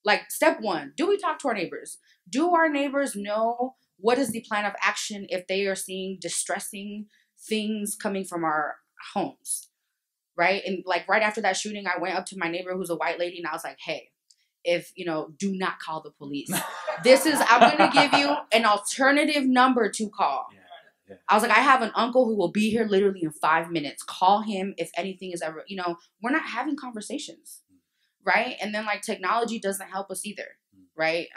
Like, step one, do we talk to our neighbors? Do our neighbors know what is the plan of action if they are seeing distressing things coming from our homes? Right. And right after that shooting, I went up to my neighbor who's a white lady, and I was like, hey, if, do not call the police. I'm going to give you an alternative number to call. Yeah. I was like, I have an uncle who will be here literally in 5 minutes. Call him if anything is ever, we're not having conversations. Right. And then technology doesn't help us either. Right.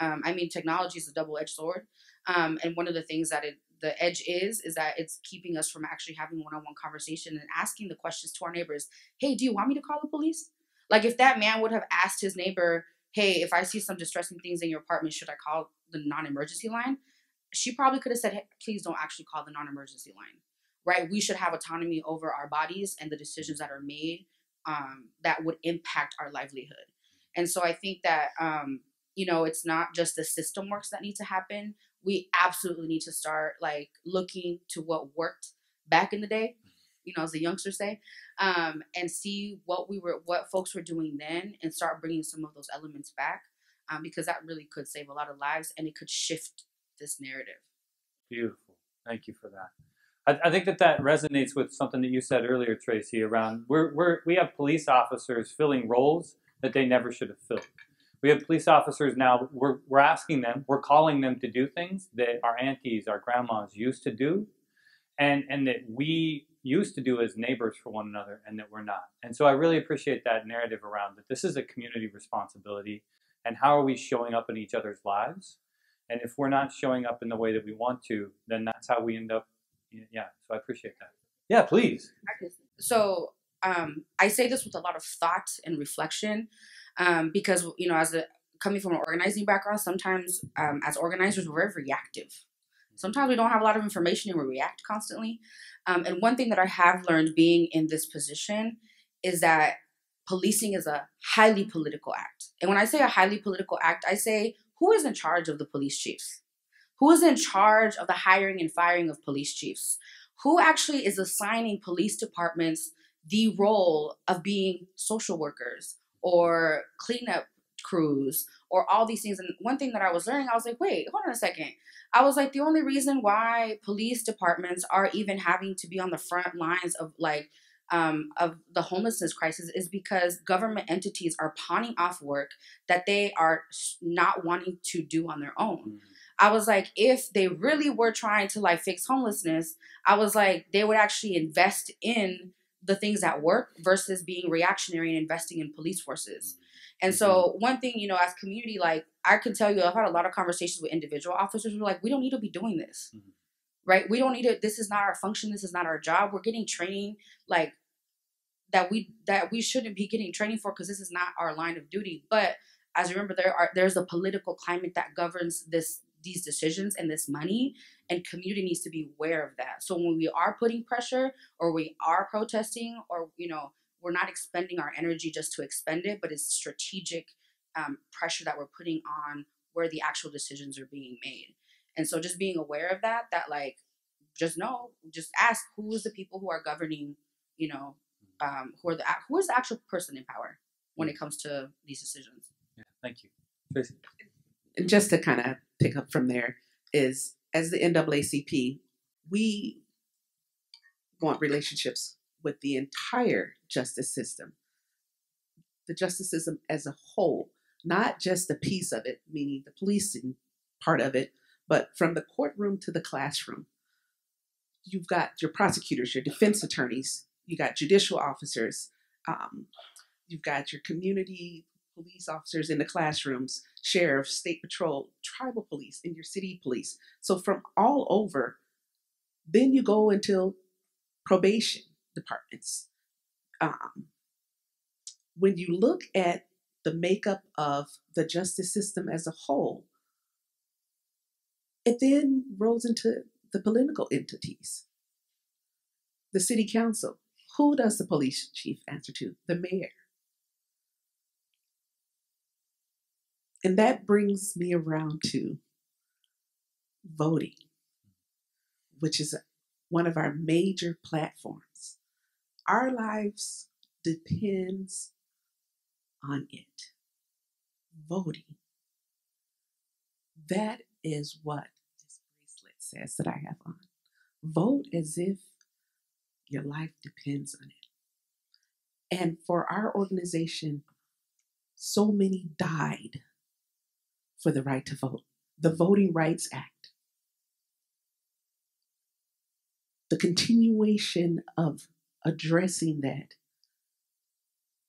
Technology is a double-edged sword. And one of the things that the edge is that it's keeping us from actually having one-on-one conversation and asking the questions to our neighbors. Hey, do you want me to call the police? Like, if that man would have asked his neighbor, hey, if I see some distressing things in your apartment, should I call the non-emergency line? She probably could have said, hey, please don't actually call the non-emergency line, right? We should have autonomy over our bodies and the decisions that are made that would impact our livelihood. And so I think that, it's not just the system works that need to happen. We absolutely need to start looking to what worked back in the day, as the youngsters say, and see what folks were doing then, and start bringing some of those elements back, because that really could save a lot of lives, and it could shift this narrative. Beautiful. Thank you for that. I think that resonates with something that you said earlier, Tracy, around we have police officers filling roles that they never should have filled. We have police officers now, we're asking them, we're calling them to do things that our aunties, our grandmas used to do, and that we used to do as neighbors for one another, and that we're not. And so I really appreciate that narrative around that this is a community responsibility, and how are we showing up in each other's lives? And if we're not showing up in the way that we want to, then that's how we end up. Yeah, so I appreciate that. Yeah, please. So I say this with a lot of thought and reflection, because, coming from an organizing background, sometimes as organizers, we're very reactive. Sometimes we don't have a lot of information and we react constantly. And one thing that I have learned being in this position is that policing is a highly political act. And when I say a highly political act, I say, who is in charge of the police chiefs? Who is in charge of the hiring and firing of police chiefs? Who actually is assigning police departments the role of being social workers or cleanup crews, or all these things. And one thing that I was learning, I was like, wait, hold on a second. I was like, the only reason why police departments are even having to be on the front lines of of the homelessness crisis is because government entities are pawning off work that they are not wanting to do on their own. Mm-hmm. I was like, if they really were trying to like fix homelessness, I was like, they would actually invest in the things that work versus being reactionary and investing in police forces. And so one thing, you know, as community, like I can tell you, I've had a lot of conversations with individual officers who are like, we don't need to be doing this, right? We don't need to, this is not our function. This is not our job. We're getting training like that we shouldn't be getting training for because this is not our line of duty. But as you remember, there's a political climate that governs these decisions and this money, and community needs to be aware of that. So when we are putting pressure or we are protesting, or, you know, we're not expending our energy just to expend it, but it's strategic pressure that we're putting on where the actual decisions are being made. And so just being aware of that like, just ask who is the people who are governing, you know, who is the actual person in power when it comes to these decisions. Yeah, thank you. Tracy? And just to kind of pick up from there is, as the NAACP, we want relationships with the entire justice system. The justice system as a whole, not just a piece of it, meaning the policing part of it, but from the courtroom to the classroom. You've got your prosecutors, your defense attorneys, you got judicial officers, you've got your community police officers in the classrooms, sheriffs, state patrol, tribal police, and your city police. So from all over, then you go into probation departments. When you look at the makeup of the justice system as a whole, it then rolls into the political entities. The city council. Who does the police chief answer to? The mayor. And that brings me around to voting, which is one of our major platforms. Our lives depends on it. Voting. That is what this bracelet says that I have on. Vote as if your life depends on it. And for our organization, so many died for the right to vote. The Voting Rights Act. The continuation of addressing that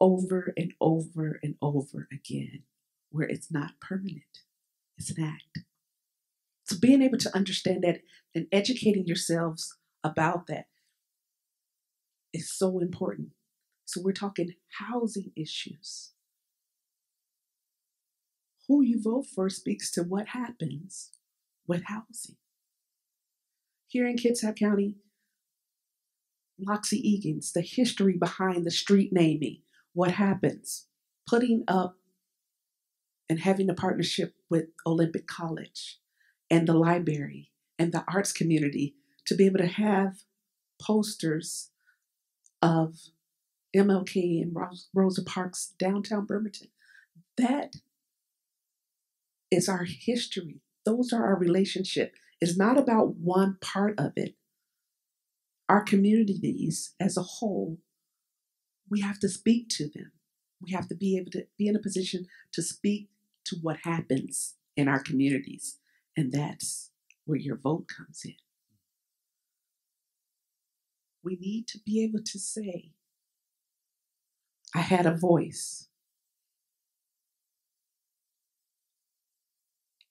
over and over and over again, where it's not permanent, it's an act. So being able to understand that and educating yourselves about that is so important. So we're talking housing issues. Who you vote for speaks to what happens with housing. Here in Kitsap County, Loxie Egan's, the history behind the street naming, what happens, putting up and having a partnership with Olympic College and the library and the arts community to be able to have posters of MLK and Rosa Parks downtown Bremerton. That is our history. Those are our relationship. It's not about one part of it. Our communities as a whole, we have to speak to them. We have to be able to be in a position to speak to what happens in our communities. And that's where your vote comes in. We need to be able to say, I had a voice.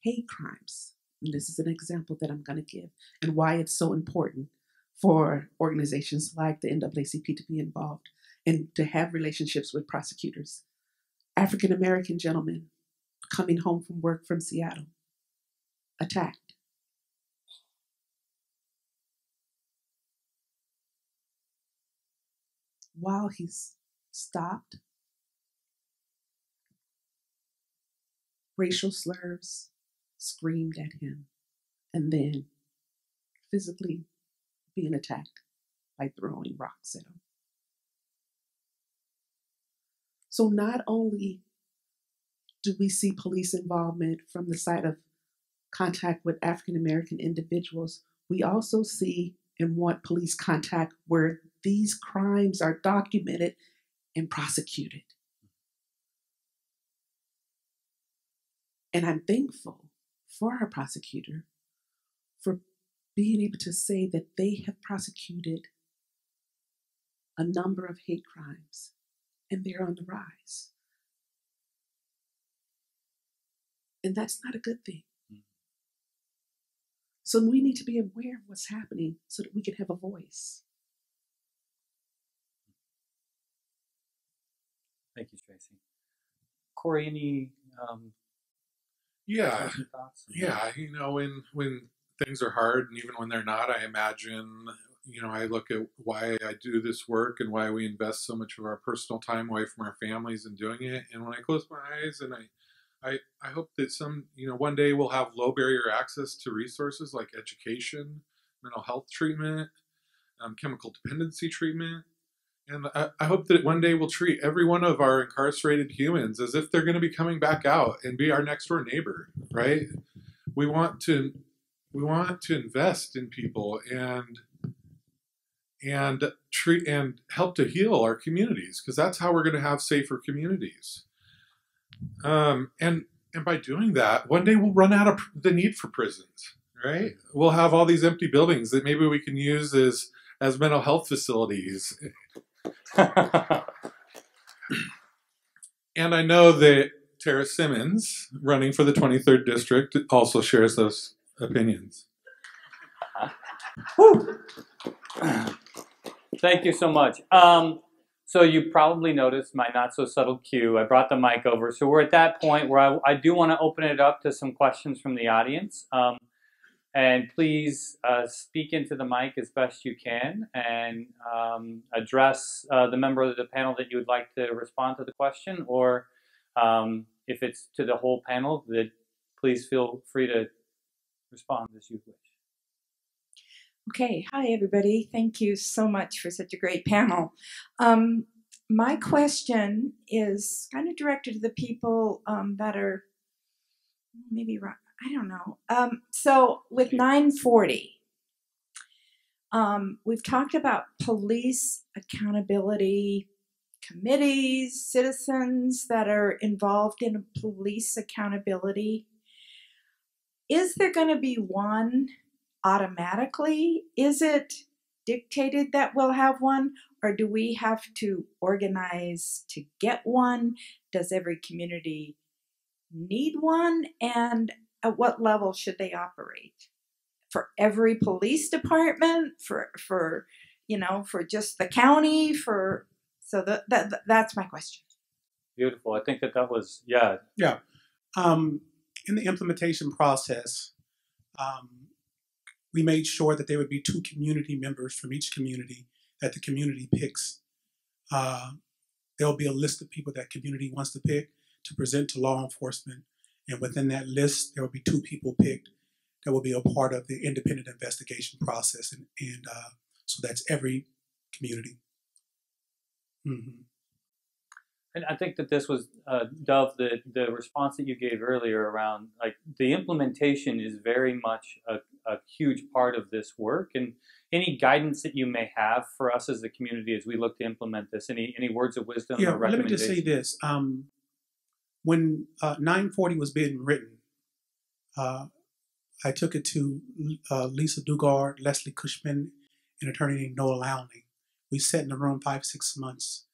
Hate crimes, and this is an example that I'm going to give, and why it's so important for organizations like the NAACP to be involved and to have relationships with prosecutors. African-American gentleman coming home from work from Seattle, attacked. While he's stopped, racial slurs screamed at him, and then physically being attacked by throwing rocks at him. So not only do we see police involvement from the side of contact with African American individuals, we also see and want police contact where these crimes are documented and prosecuted. And I'm thankful for our prosecutor for being able to say that they have prosecuted a number of hate crimes and they're on the rise. And that's not a good thing. So we need to be aware of what's happening so that we can have a voice. Thank you, Tracy. Corey, any Yeah, thoughts? yeah. When things are hard, and even when they're not, I imagine. I look at why I do this work and why we invest so much of our personal time away from our families in doing it. And when I close my eyes and I hope that one day we'll have low barrier access to resources like education, mental health treatment, chemical dependency treatment. And I hope that one day we'll treat every one of our incarcerated humans as if they're going to be coming back out and be our next door neighbor, right? We want to invest in people and treat and help to heal our communities, because that's how we're going to have safer communities. And by doing that, one day we'll run out of the need for prisons, right? We'll have all these empty buildings that maybe we can use as mental health facilities. And I know that Tara Simmons, running for the 23rd District, also shares those opinions. Thank you so much. So you probably noticed my not so subtle cue. I brought the mic over. So we're at that point where I do want to open it up to some questions from the audience. And please speak into the mic as best you can and address the member of the panel that you would like to respond to the question, or if it's to the whole panel, that please feel free to respond as you wish. Okay, hi everybody. Thank you so much for such a great panel. My question is kind of directed to the people that are maybe, I don't know. So with 940, we've talked about police accountability committees, citizens that are involved in police accountability. Is there going to be one automatically? Is it dictated that we'll have one, or do we have to organize to get one? Does every community need one? And at what level should they operate? For every police department? For just the county? That's my question. Beautiful. I think that was, yeah. Yeah. In the implementation process, we made sure that there would be 2 community members from each community that the community picks. There'll be a list of people that community wants to pick to present to law enforcement. And within that list, there will be 2 people picked that will be a part of the independent investigation process. And so that's every community. Mm-hmm. And I think that this was, Dove, the response that you gave earlier around, like, the implementation is very much a huge part of this work. And any guidance that you may have for us as the community as we look to implement this, any words of wisdom or recommendations? Let me just say this. When 940 was being written, I took it to Lisa Dugard, Leslie Cushman, and attorney named Noah Lowney. We sat in the room 5-6 months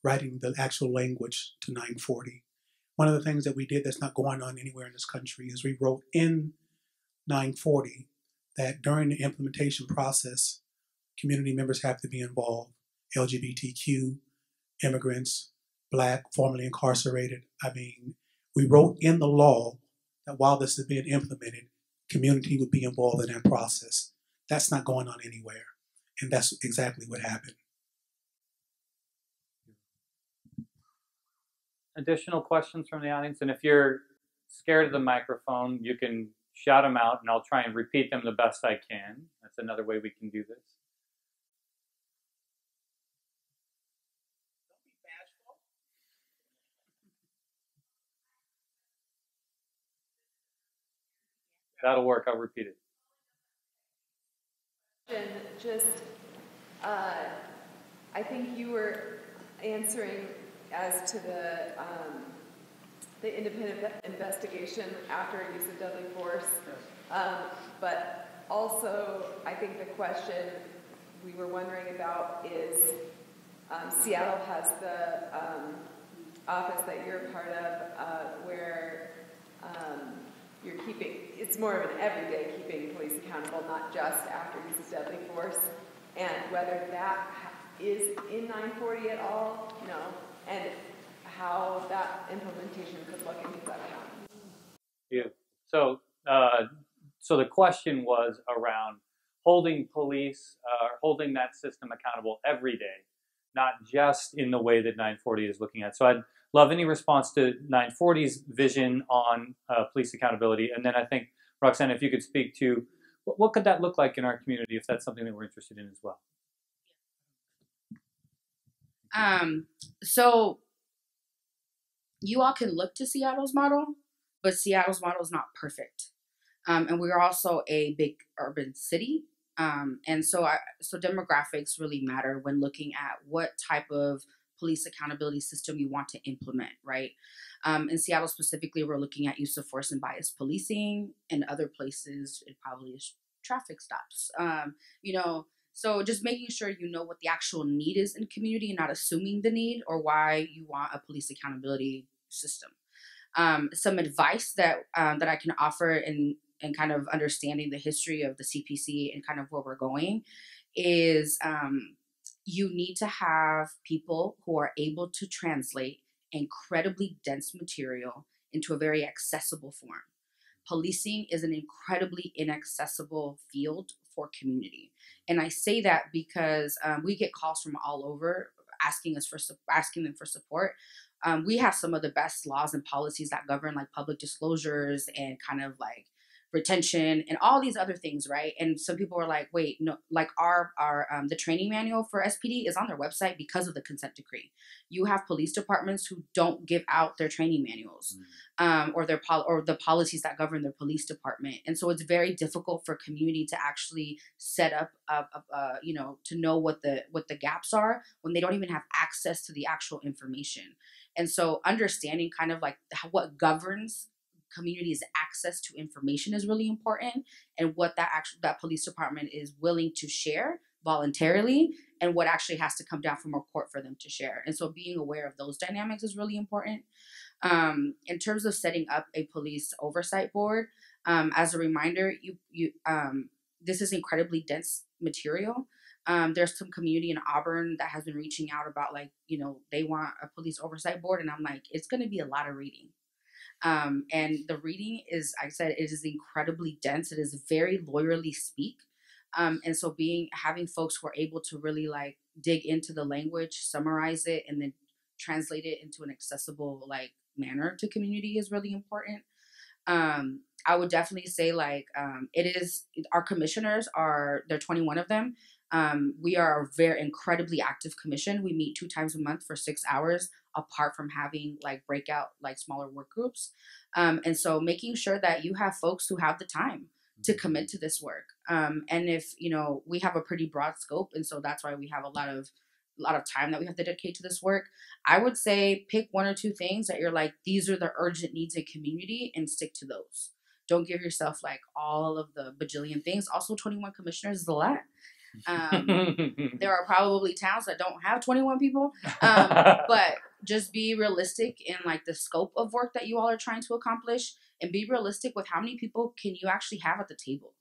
writing the actual language to 940. One of the things that we did that's not going on anywhere in this country is we wrote in 940 that during the implementation process, community members have to be involved. LGBTQ, immigrants, Black, formerly incarcerated. I mean, we wrote in the law that while this is being implemented, community would be involved in that process. That's not going on anywhere. And that's exactly what happened. Additional questions from the audience? And if you're scared of the microphone, you can shout them out and I'll try and repeat them the best I can. That's another way we can do this. that'll work. I'll repeat it. And just, I think you were answering as to the independent investigation after use of deadly force. But also, I think the question we were wondering about is Seattle has the office that you're a part of where you're keeping, it's more of an everyday keeping police accountable, not just after use of deadly force, and whether that is in 940 at all, no, and how that implementation could look in Kitsap County. Yeah. So, so the question was around holding police, holding that system accountable every day, not just in the way that 940 is looking at. So I'd love any response to 940's vision on police accountability. And then I think, Roxanne, if you could speak to what could that look like in our community if that's something that we're interested in as well. So you all can look to Seattle's model, but Seattle's model is not perfect. And we're also a big urban city. And so demographics really matter when looking at what type of police accountability system you want to implement, right? In Seattle specifically, we're looking at use of force and bias policing. In other places, it probably is traffic stops. So just making sure you know what the actual need is in the community and not assuming the need or why you want a police accountability system. Some advice that I can offer in kind of understanding the history of the CPC and kind of where we're going is you need to have people who are able to translate incredibly dense material into a very accessible form. Policing is an incredibly inaccessible field for community. And I say that because we get calls from all over asking them for support. We have some of the best laws and policies that govern like public disclosures and kind of like retention and all these other things, right? And some people are like, wait, no, like our the training manual for SPD is on their website because of the consent decree. You have police departments who don't give out their training manuals or the policies that govern their police department. And so it's very difficult for community to actually set up, to know what the gaps are when they don't even have access to the actual information. And so understanding kind of like what governs community's access to information is really important, and what that police department is willing to share voluntarily and what actually has to come down from a court for them to share. And so being aware of those dynamics is really important. In terms of setting up a police oversight board, as a reminder, this is incredibly dense material. There's some community in Auburn that has been reaching out about they want a police oversight board, and I'm like, it's going to be a lot of reading. And the reading is, I said, it is incredibly dense. It is very lawyerly speak. And so having folks who are able to really like dig into the language, summarize it, and then translate it into an accessible like manner to community is really important. I would definitely say it is, our commissioners there are 21 of them. We are a very incredibly active commission. We meet 2 times a month for 6 hours, apart from having like breakout, like smaller work groups. And so making sure that you have folks who have the time to commit to this work. And if, we have a pretty broad scope, and so that's why we have a lot of time that we have to dedicate to this work. I would say pick 1 or 2 things that you're like, these are the urgent needs in community, and stick to those. Don't give yourself like all of the bajillion things. Also, 21 commissioners is a lot. There are probably towns that don't have 21 people, but just be realistic in like the scope of work that you all are trying to accomplish, and be realistic with how many people can you actually have at the table.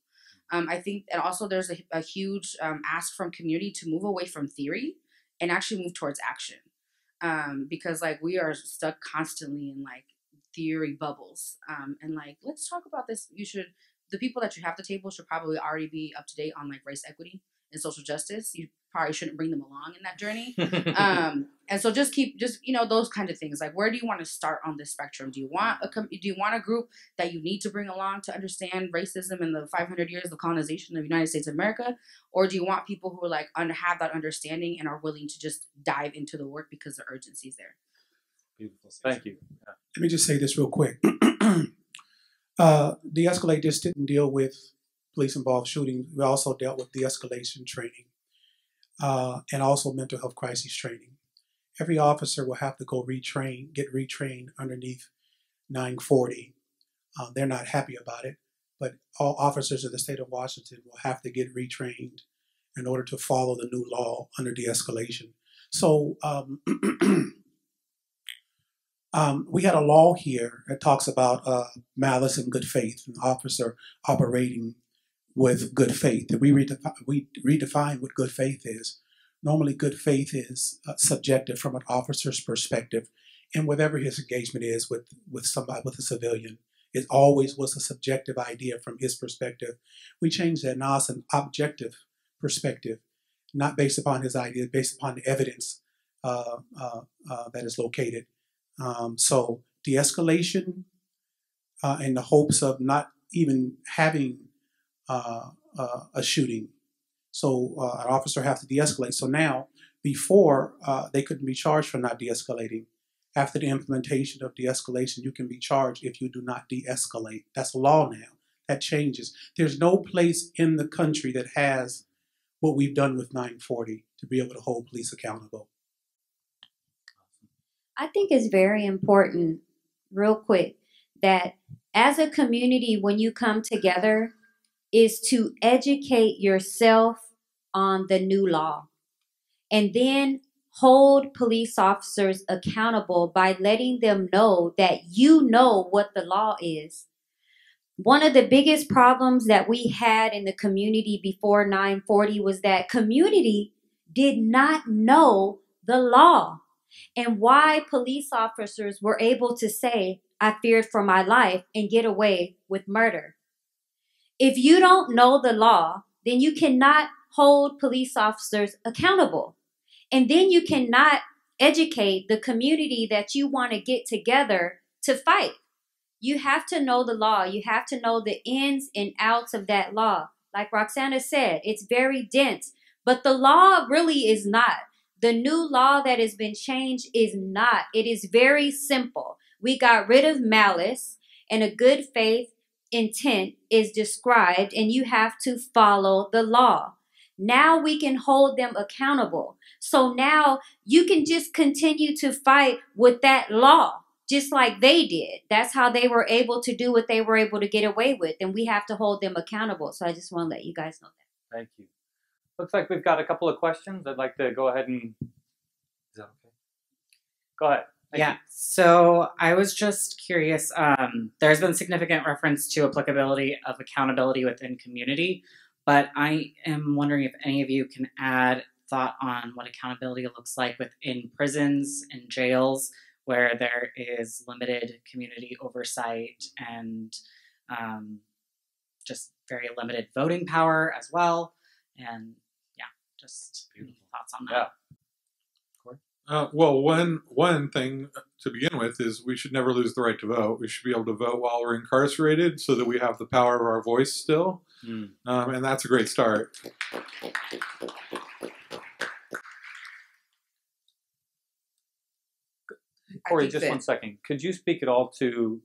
I think, and also there's a huge ask from community to move away from theory and actually move towards action, because like we are stuck constantly in like theory bubbles, and like, let's talk about this. The people that you have at the table should probably already be up to date on like race equity and social justice. You probably shouldn't bring them along in that journey. And so just those kind of things. Like, where do you want to start on this spectrum? Do you want a group that you need to bring along to understand racism and the 500 years of colonization of the United States of America? Or do you want people who are like have that understanding and are willing to just dive into the work because the urgency is there? Beautiful. Thank you. Let me just say this real quick. De-escalate just didn't deal with police-involved shootings. We also dealt with de-escalation training and also mental health crisis training. Every officer will have to go get retrained underneath 940. They're not happy about it, but all officers of the state of Washington will have to get retrained in order to follow the new law under de-escalation. So we had a law here that talks about malice and good faith, an officer operating with good faith. And we redefine what good faith is. Normally, good faith is subjective from an officer's perspective, and whatever his engagement is with somebody, with a civilian, it always was a subjective idea from his perspective. We changed that. Now it's an objective perspective, not based upon his idea, based upon the evidence that is located. So de-escalation in the hopes of not even having a shooting. So an officer has to de-escalate. So now, before they couldn't be charged for not de-escalating. After the implementation of de-escalation, you can be charged if you do not de-escalate. That's law now. That changes. There's no place in the country that has what we've done with 940 to be able to hold police accountable. I think it's very important, real quick, that as a community, when you come together, is to educate yourself on the new law. And then hold police officers accountable by letting them know that you know what the law is. One of the biggest problems that we had in the community before 940 was that community did not know the law and why police officers were able to say, I feared for my life and get away with murder. If you don't know the law, then you cannot hold police officers accountable. And then you cannot educate the community that you want to get together to fight. You have to know the law. You have to know the ins and outs of that law. Like Roxanne said, it's very dense, but the law really is not. The new law that has been changed is not. It is very simple. We got rid of malice, and a good faith intent is described, and you have to follow the law. Now we can hold them accountable. So now you can just continue to fight with that law, just like they did. That's how they were able to do what they were able to get away with. And we have to hold them accountable. So I just want to let you guys know that. Thank you. Looks like we've got a couple of questions. I'd like to go ahead and... Is that okay? Go ahead. Thank you. So I was just curious. There's been significant reference to applicability of accountability within community, but I am wondering if any of you can add thought on what accountability looks like within prisons and jails, where there is limited community oversight and just very limited voting power as well. And yeah, just any thoughts on that? Yeah. Well, one thing to begin with is we should never lose the right to vote. We should be able to vote while we're incarcerated so that we have the power of our voice still. And that's a great start. Corey, just 1 second. Could you speak at all to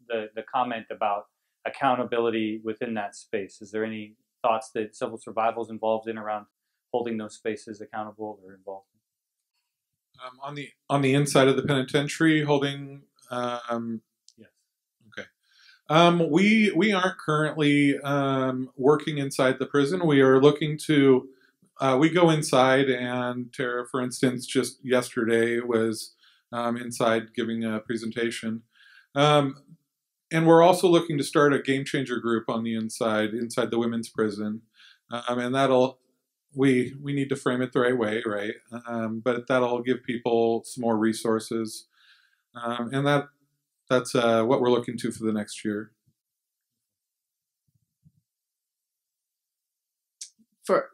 the comment about accountability within that space? Is there any thoughts that civil survival is involved in around holding those spaces accountable or involved? On the inside of the penitentiary, holding. Yes. Okay. We aren't currently working inside the prison. We are looking to. We go inside, and Tara, for instance, just yesterday was inside giving a presentation, and we're also looking to start a game changer group on the inside the women's prison, and that'll. We need to frame it the right way, right? But that'll give people some more resources, and that's what we're looking to for the next year. For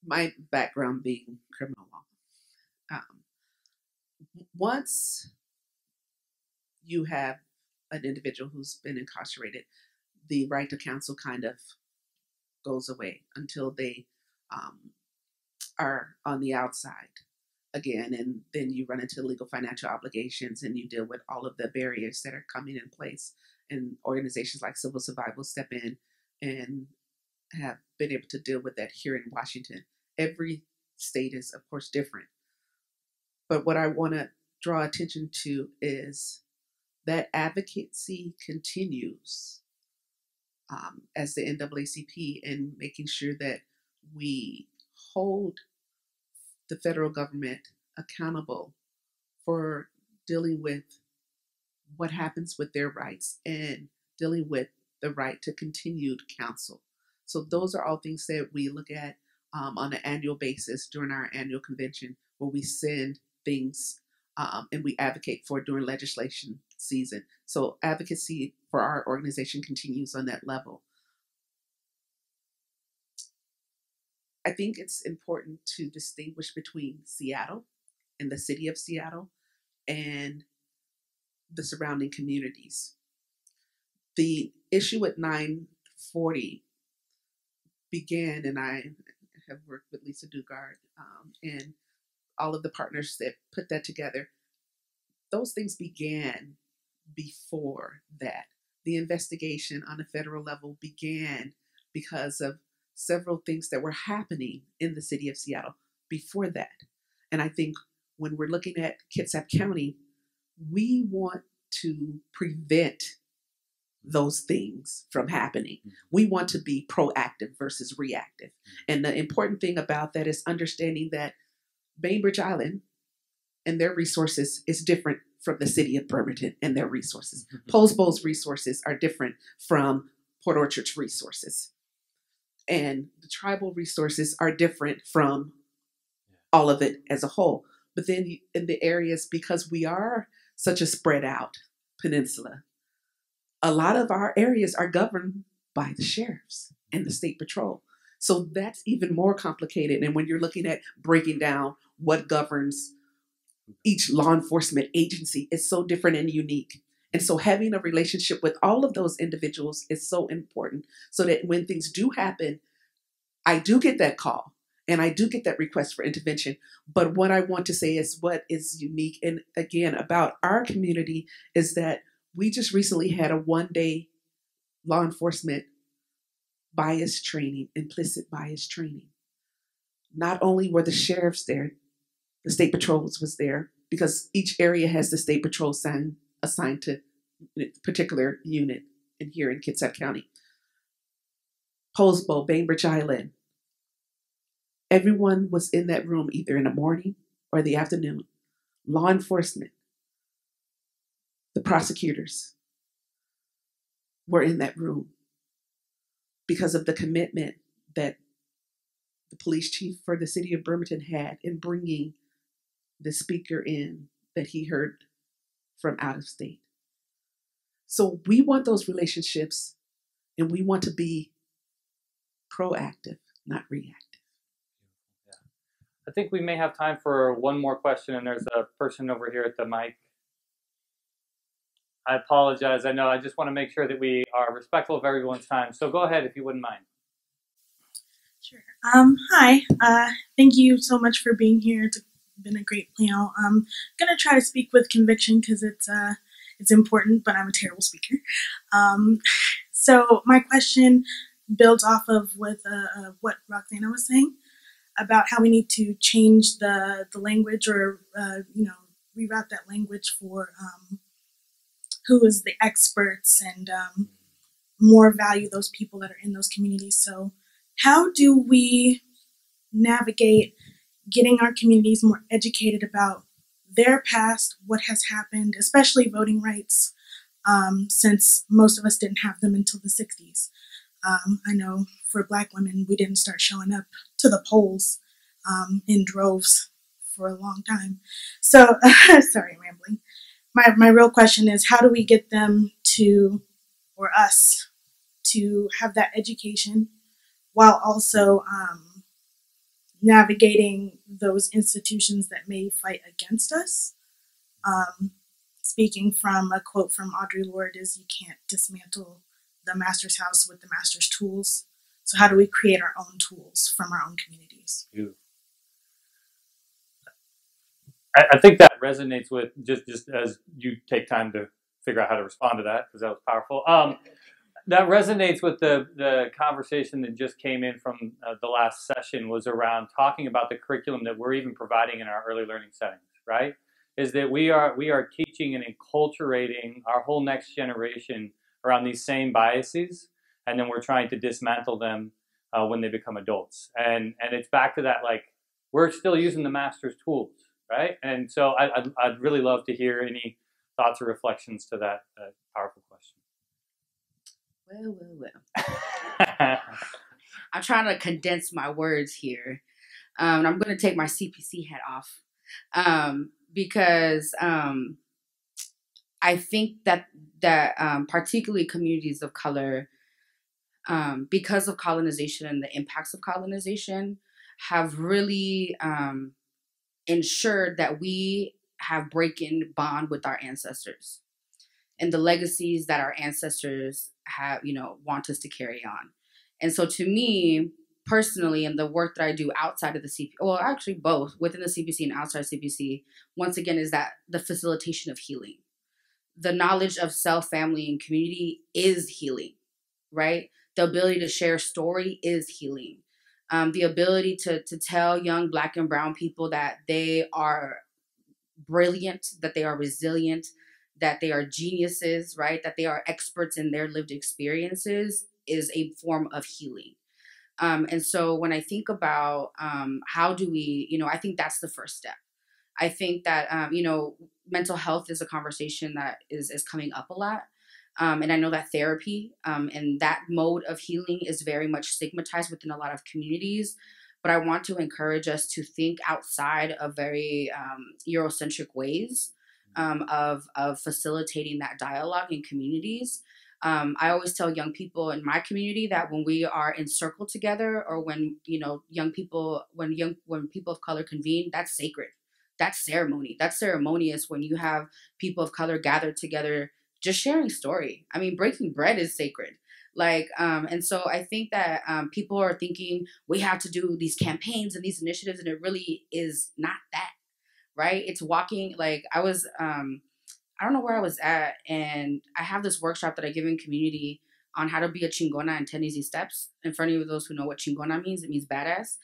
my background being criminal law, once you have an individual who's been incarcerated, the right to counsel kind of goes away until they are on the outside again, and then you run into legal financial obligations and you deal with all of the barriers that are coming in place and organizations like Civil Survival step in and have been able to deal with that here in Washington. Every state is, of course, different. But what I want to draw attention to is that advocacy continues as the NAACP in making sure that we hold the federal government accountable for dealing with what happens with their rights and dealing with the right to continued counsel. So those are all things that we look at on an annual basis during our annual convention, where we send things and we advocate for during legislation season. So advocacy for our organization continues on that level. I think it's important to distinguish between Seattle and the city of Seattle and the surrounding communities. The issue at 940 began, and I have worked with Lisa Dugard and all of the partners that put that together. Those things began before that. The investigation on a federal level began because of several things that were happening in the city of Seattle before that. And I think when we're looking at Kitsap County, we want to prevent those things from happening. We want to be proactive versus reactive. And the important thing about that is understanding that Bainbridge Island and their resources is different from the city of Bremerton and their resources. Posebow's resources are different from Port Orchard's resources. And the tribal resources are different from all of it as a whole. But then in the areas, because we are such a spread out peninsula, a lot of our areas are governed by the sheriffs and the state patrol. So that's even more complicated. And when you're looking at breaking down what governs each law enforcement agency, is so different and unique. And so having a relationship with all of those individuals is so important, so that when things do happen, I do get that call and I do get that request for intervention. But what I want to say is what is unique, and again, about our community, is that we just recently had a one-day law enforcement bias training, implicit bias training. Not only were the sheriffs there, the state patrols was there, because each area has the state patrol assigned to a particular unit in here in Kitsap County. Posebow, Bainbridge Island. Everyone was in that room either in the morning or the afternoon. Law enforcement, the prosecutors were in that room because of the commitment that the police chief for the city of Bremerton had in bringing the speaker in that he heard from out of state. So we want those relationships, and we want to be proactive, not reactive. Yeah. I think we may have time for one more question, and there's a person over here at the mic. I apologize. I know. I just want to make sure that we are respectful of everyone's time. So go ahead if you wouldn't mind. Sure. Hi. Thank you so much for being here. It's been a great panel. I'm gonna try to speak with conviction because it's important, but I'm a terrible speaker. So my question builds off of what Roxanne was saying about how we need to change the language, or reroute that language for who is the experts, and more value those people that are in those communities. So how do we navigate getting our communities more educated about their past, what has happened, especially voting rights, since most of us didn't have them until the 60s. I know for Black women, we didn't start showing up to the polls in droves for a long time. So, sorry, I'm rambling. My real question is, how do we get them to, or us, to have that education while also navigating those institutions that may fight against us? Speaking from a quote from Audre Lorde is, you can't dismantle the master's house with the master's tools. So how do we create our own tools from our own communities? I think that resonates with, just as you take time to figure out how to respond to that because that was powerful. That resonates with the conversation that just came in from the last session, was around talking about the curriculum that we're even providing in our early learning settings, right? Is that we are teaching and enculturating our whole next generation around these same biases, and then we're trying to dismantle them when they become adults. And it's back to that, like, we're still using the master's tools, right? And so I'd really love to hear any thoughts or reflections to that powerful question. Well. I'm trying to condense my words here. I'm going to take my CPC hat off because I think that particularly communities of color, because of colonization and the impacts of colonization, have really ensured that we have break-in bond with our ancestors and the legacies that our ancestors have, want us to carry on. And so to me, personally, and the work that I do outside of the CPC, well, actually both, within the CPC and outside CPC, once again, is that the facilitation of healing. The knowledge of self, family, and community is healing, right? The ability to share story is healing. The ability to tell young Black and brown people that they are brilliant, that they are resilient, that they are geniuses, right? That they are experts in their lived experiences is a form of healing. And so when I think about how do we, I think that's the first step. I think that, mental health is a conversation that is coming up a lot. And I know that therapy and that mode of healing is very much stigmatized within a lot of communities. But I want to encourage us to think outside of very Eurocentric ways of facilitating that dialogue in communities. I always tell young people in my community that when we are in circle together, or when people of color convene, that's sacred. That's ceremony. That's ceremonious when you have people of color gathered together, just sharing story. I mean, breaking bread is sacred. And so I think that people are thinking we have to do these campaigns and these initiatives, and it really is not that, right? It's walking, I was, I don't know where I was at, and I have this workshop that I give in community on how to be a chingona in 10 easy steps. And for any of those who know what chingona means, it means badass.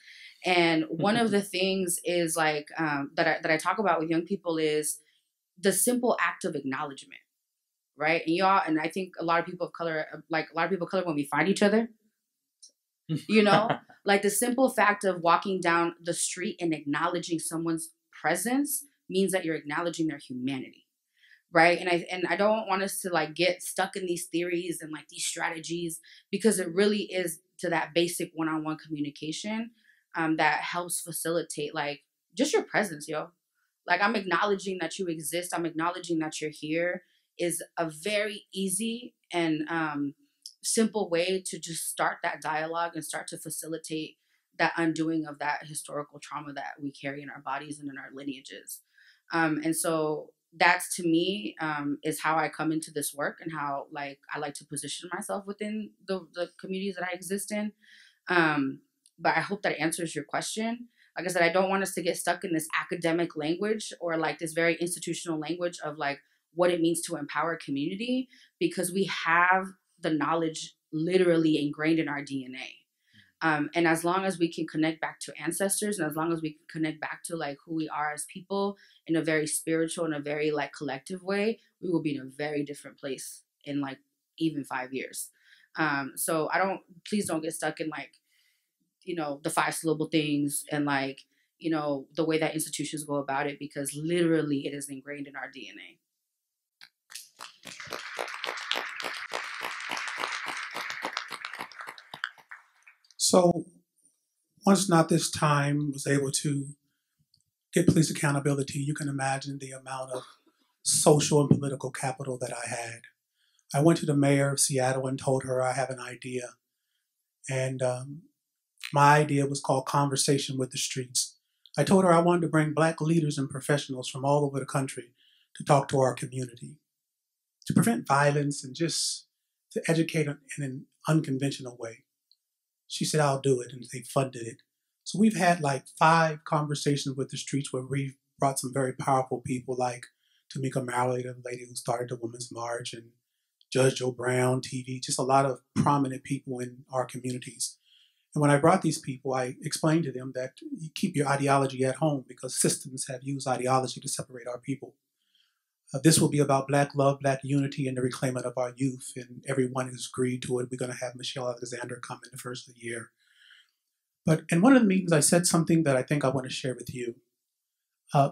And one of the things is that I talk about with young people is the simple act of acknowledgement, right? And I think a lot of people of color, when we find each other, the simple fact of walking down the street and acknowledging someone's presence means that you're acknowledging their humanity. Right. And I don't want us to get stuck in these theories and these strategies, because it really is to that basic one-on-one communication that helps facilitate just your presence, yo. I'm acknowledging that you exist. I'm acknowledging that you're here is a very easy and simple way to just start that dialogue and start to facilitate that undoing of that historical trauma that we carry in our bodies and in our lineages. And so that's, to me, is how I come into this work, and how I like to position myself within the communities that I exist in. But I hope that answers your question. Like I said, I don't want us to get stuck in this academic language or this very institutional language of what it means to empower community, because we have the knowledge literally ingrained in our DNA. And as long as we can connect back to ancestors, and as long as we can connect back to like who we are as people in a very spiritual and a very like collective way, we will be in a very different place in like even 5 years. So please don't get stuck in like, you know, the 5-syllable things and like, you know, the way that institutions go about it, because literally it is ingrained in our DNA. So once Not This Time was able to get police accountability, you can imagine the amount of social and political capital that I had. I went to the mayor of Seattle and told her I have an idea. And my idea was called Conversation with the Streets. I told her I wanted to bring Black leaders and professionals from all over the country to talk to our community, to prevent violence and just to educate in an unconventional way. She said, I'll do it, and they funded it. So we've had like 5 conversations with the streets where we've brought some very powerful people like Tamika Mallory, the lady who started the Women's March, and Judge Joe Brown, TV, just a lot of prominent people in our communities. And when I brought these people, I explained to them that you keep your ideology at home because systems have used ideology to separate our people. This will be about Black love, Black unity, and the reclaimment of our youth. And everyone who's agreed to it, we're going to have Michelle Alexander come in the first of the year. But in one of the meetings, I said something that I think I want to share with you.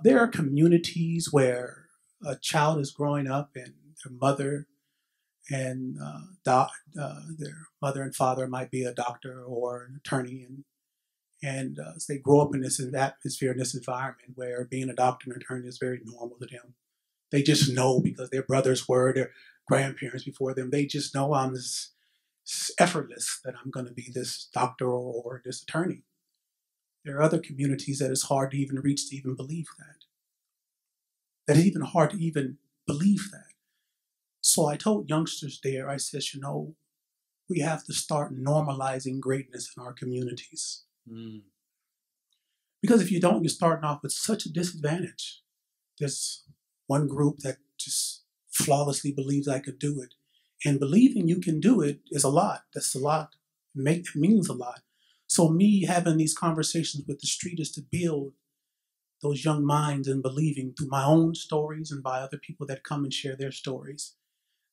There are communities where a child is growing up and their mother and their mother and father might be a doctor or an attorney, and they grow up in this atmosphere, in this environment where being a doctor and attorney is very normal to them. They just know because their brothers were, their grandparents before them. They just know I'm this effortless that I'm going to be this doctor or this attorney. There are other communities that it's hard to even reach to even believe that. That it's even hard to even believe that. So I told youngsters there, I said, we have to start normalizing greatness in our communities. Mm. Because if you don't, you're starting off with such a disadvantage. There's one group that just flawlessly believes I could do it. And believing you can do it is a lot. That's a lot. It means a lot. So me having these conversations with the street is to build those young minds and believing through my own stories and by other people that come and share their stories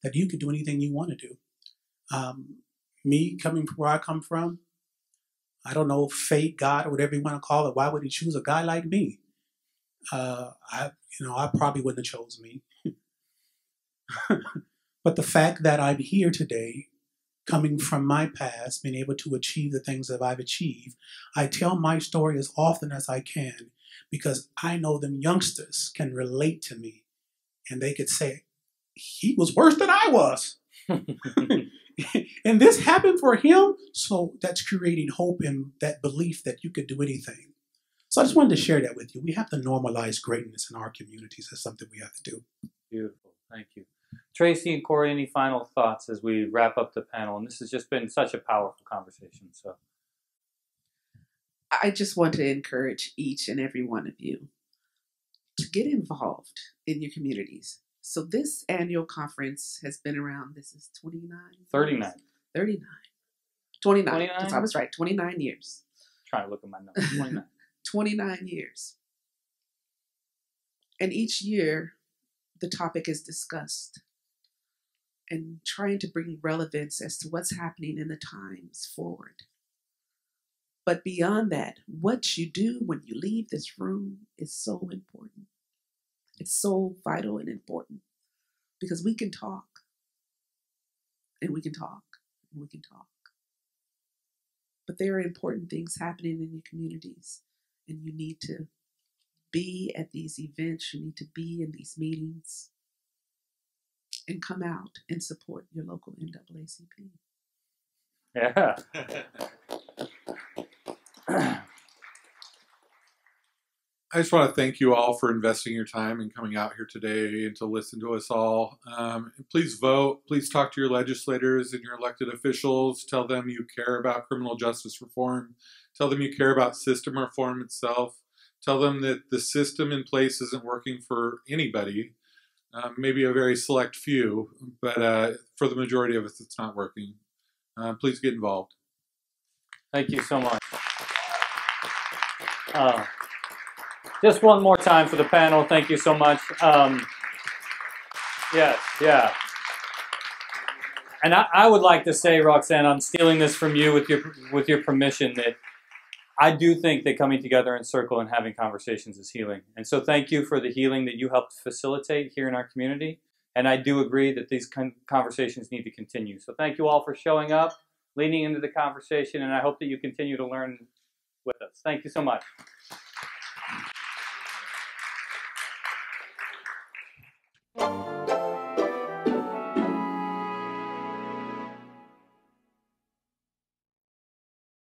that you can do anything you want to do. Me coming from where I come from, I don't know, fate, God, or whatever you want to call it. Why would he choose a guy like me? I probably wouldn't have chosen me. But the fact that I'm here today, coming from my past, being able to achieve the things that I've achieved, I tell my story as often as I can because I know them youngsters can relate to me and they could say, he was worse than I was. And this happened for him. So that's creating hope and that belief that you could do anything. So I just wanted to share that with you. We have to normalize greatness in our communities. That's something we have to do. Beautiful. Thank you. Tracy and Corey, any final thoughts as we wrap up the panel? And this has just been such a powerful conversation. So I just want to encourage each and every one of you to get involved in your communities. So this annual conference has been around, this is 39? 29. I was right, 29 years. Trying to look at my numbers. 29. 29 years. And each year, the topic is discussed and trying to bring relevance as to what's happening in the times forward. But beyond that, what you do when you leave this room is so important. It's so vital and important because we can talk and we can talk and we can talk. But there are important things happening in your communities and you need to be at these events, you need to be in these meetings and come out and support your local NAACP. Yeah. I just want to thank you all for investing your time and coming out here today and to listen to us all. Please vote. Please talk to your legislators and your elected officials. Tell them you care about criminal justice reform. Tell them you care about system reform itself. Tell them that the system in place isn't working for anybody, maybe a very select few, but for the majority of us, it's not working. Please get involved. Thank you so much. Just one more time for the panel. Thank you so much. Yes, yeah. And I would like to say, Roxanne, I'm stealing this from you with your permission, that I do think that coming together in circle and having conversations is healing. And so thank you for the healing that you helped facilitate here in our community. And I do agree that these conversations need to continue. So thank you all for showing up, leaning into the conversation, and I hope that you continue to learn with us. Thank you so much.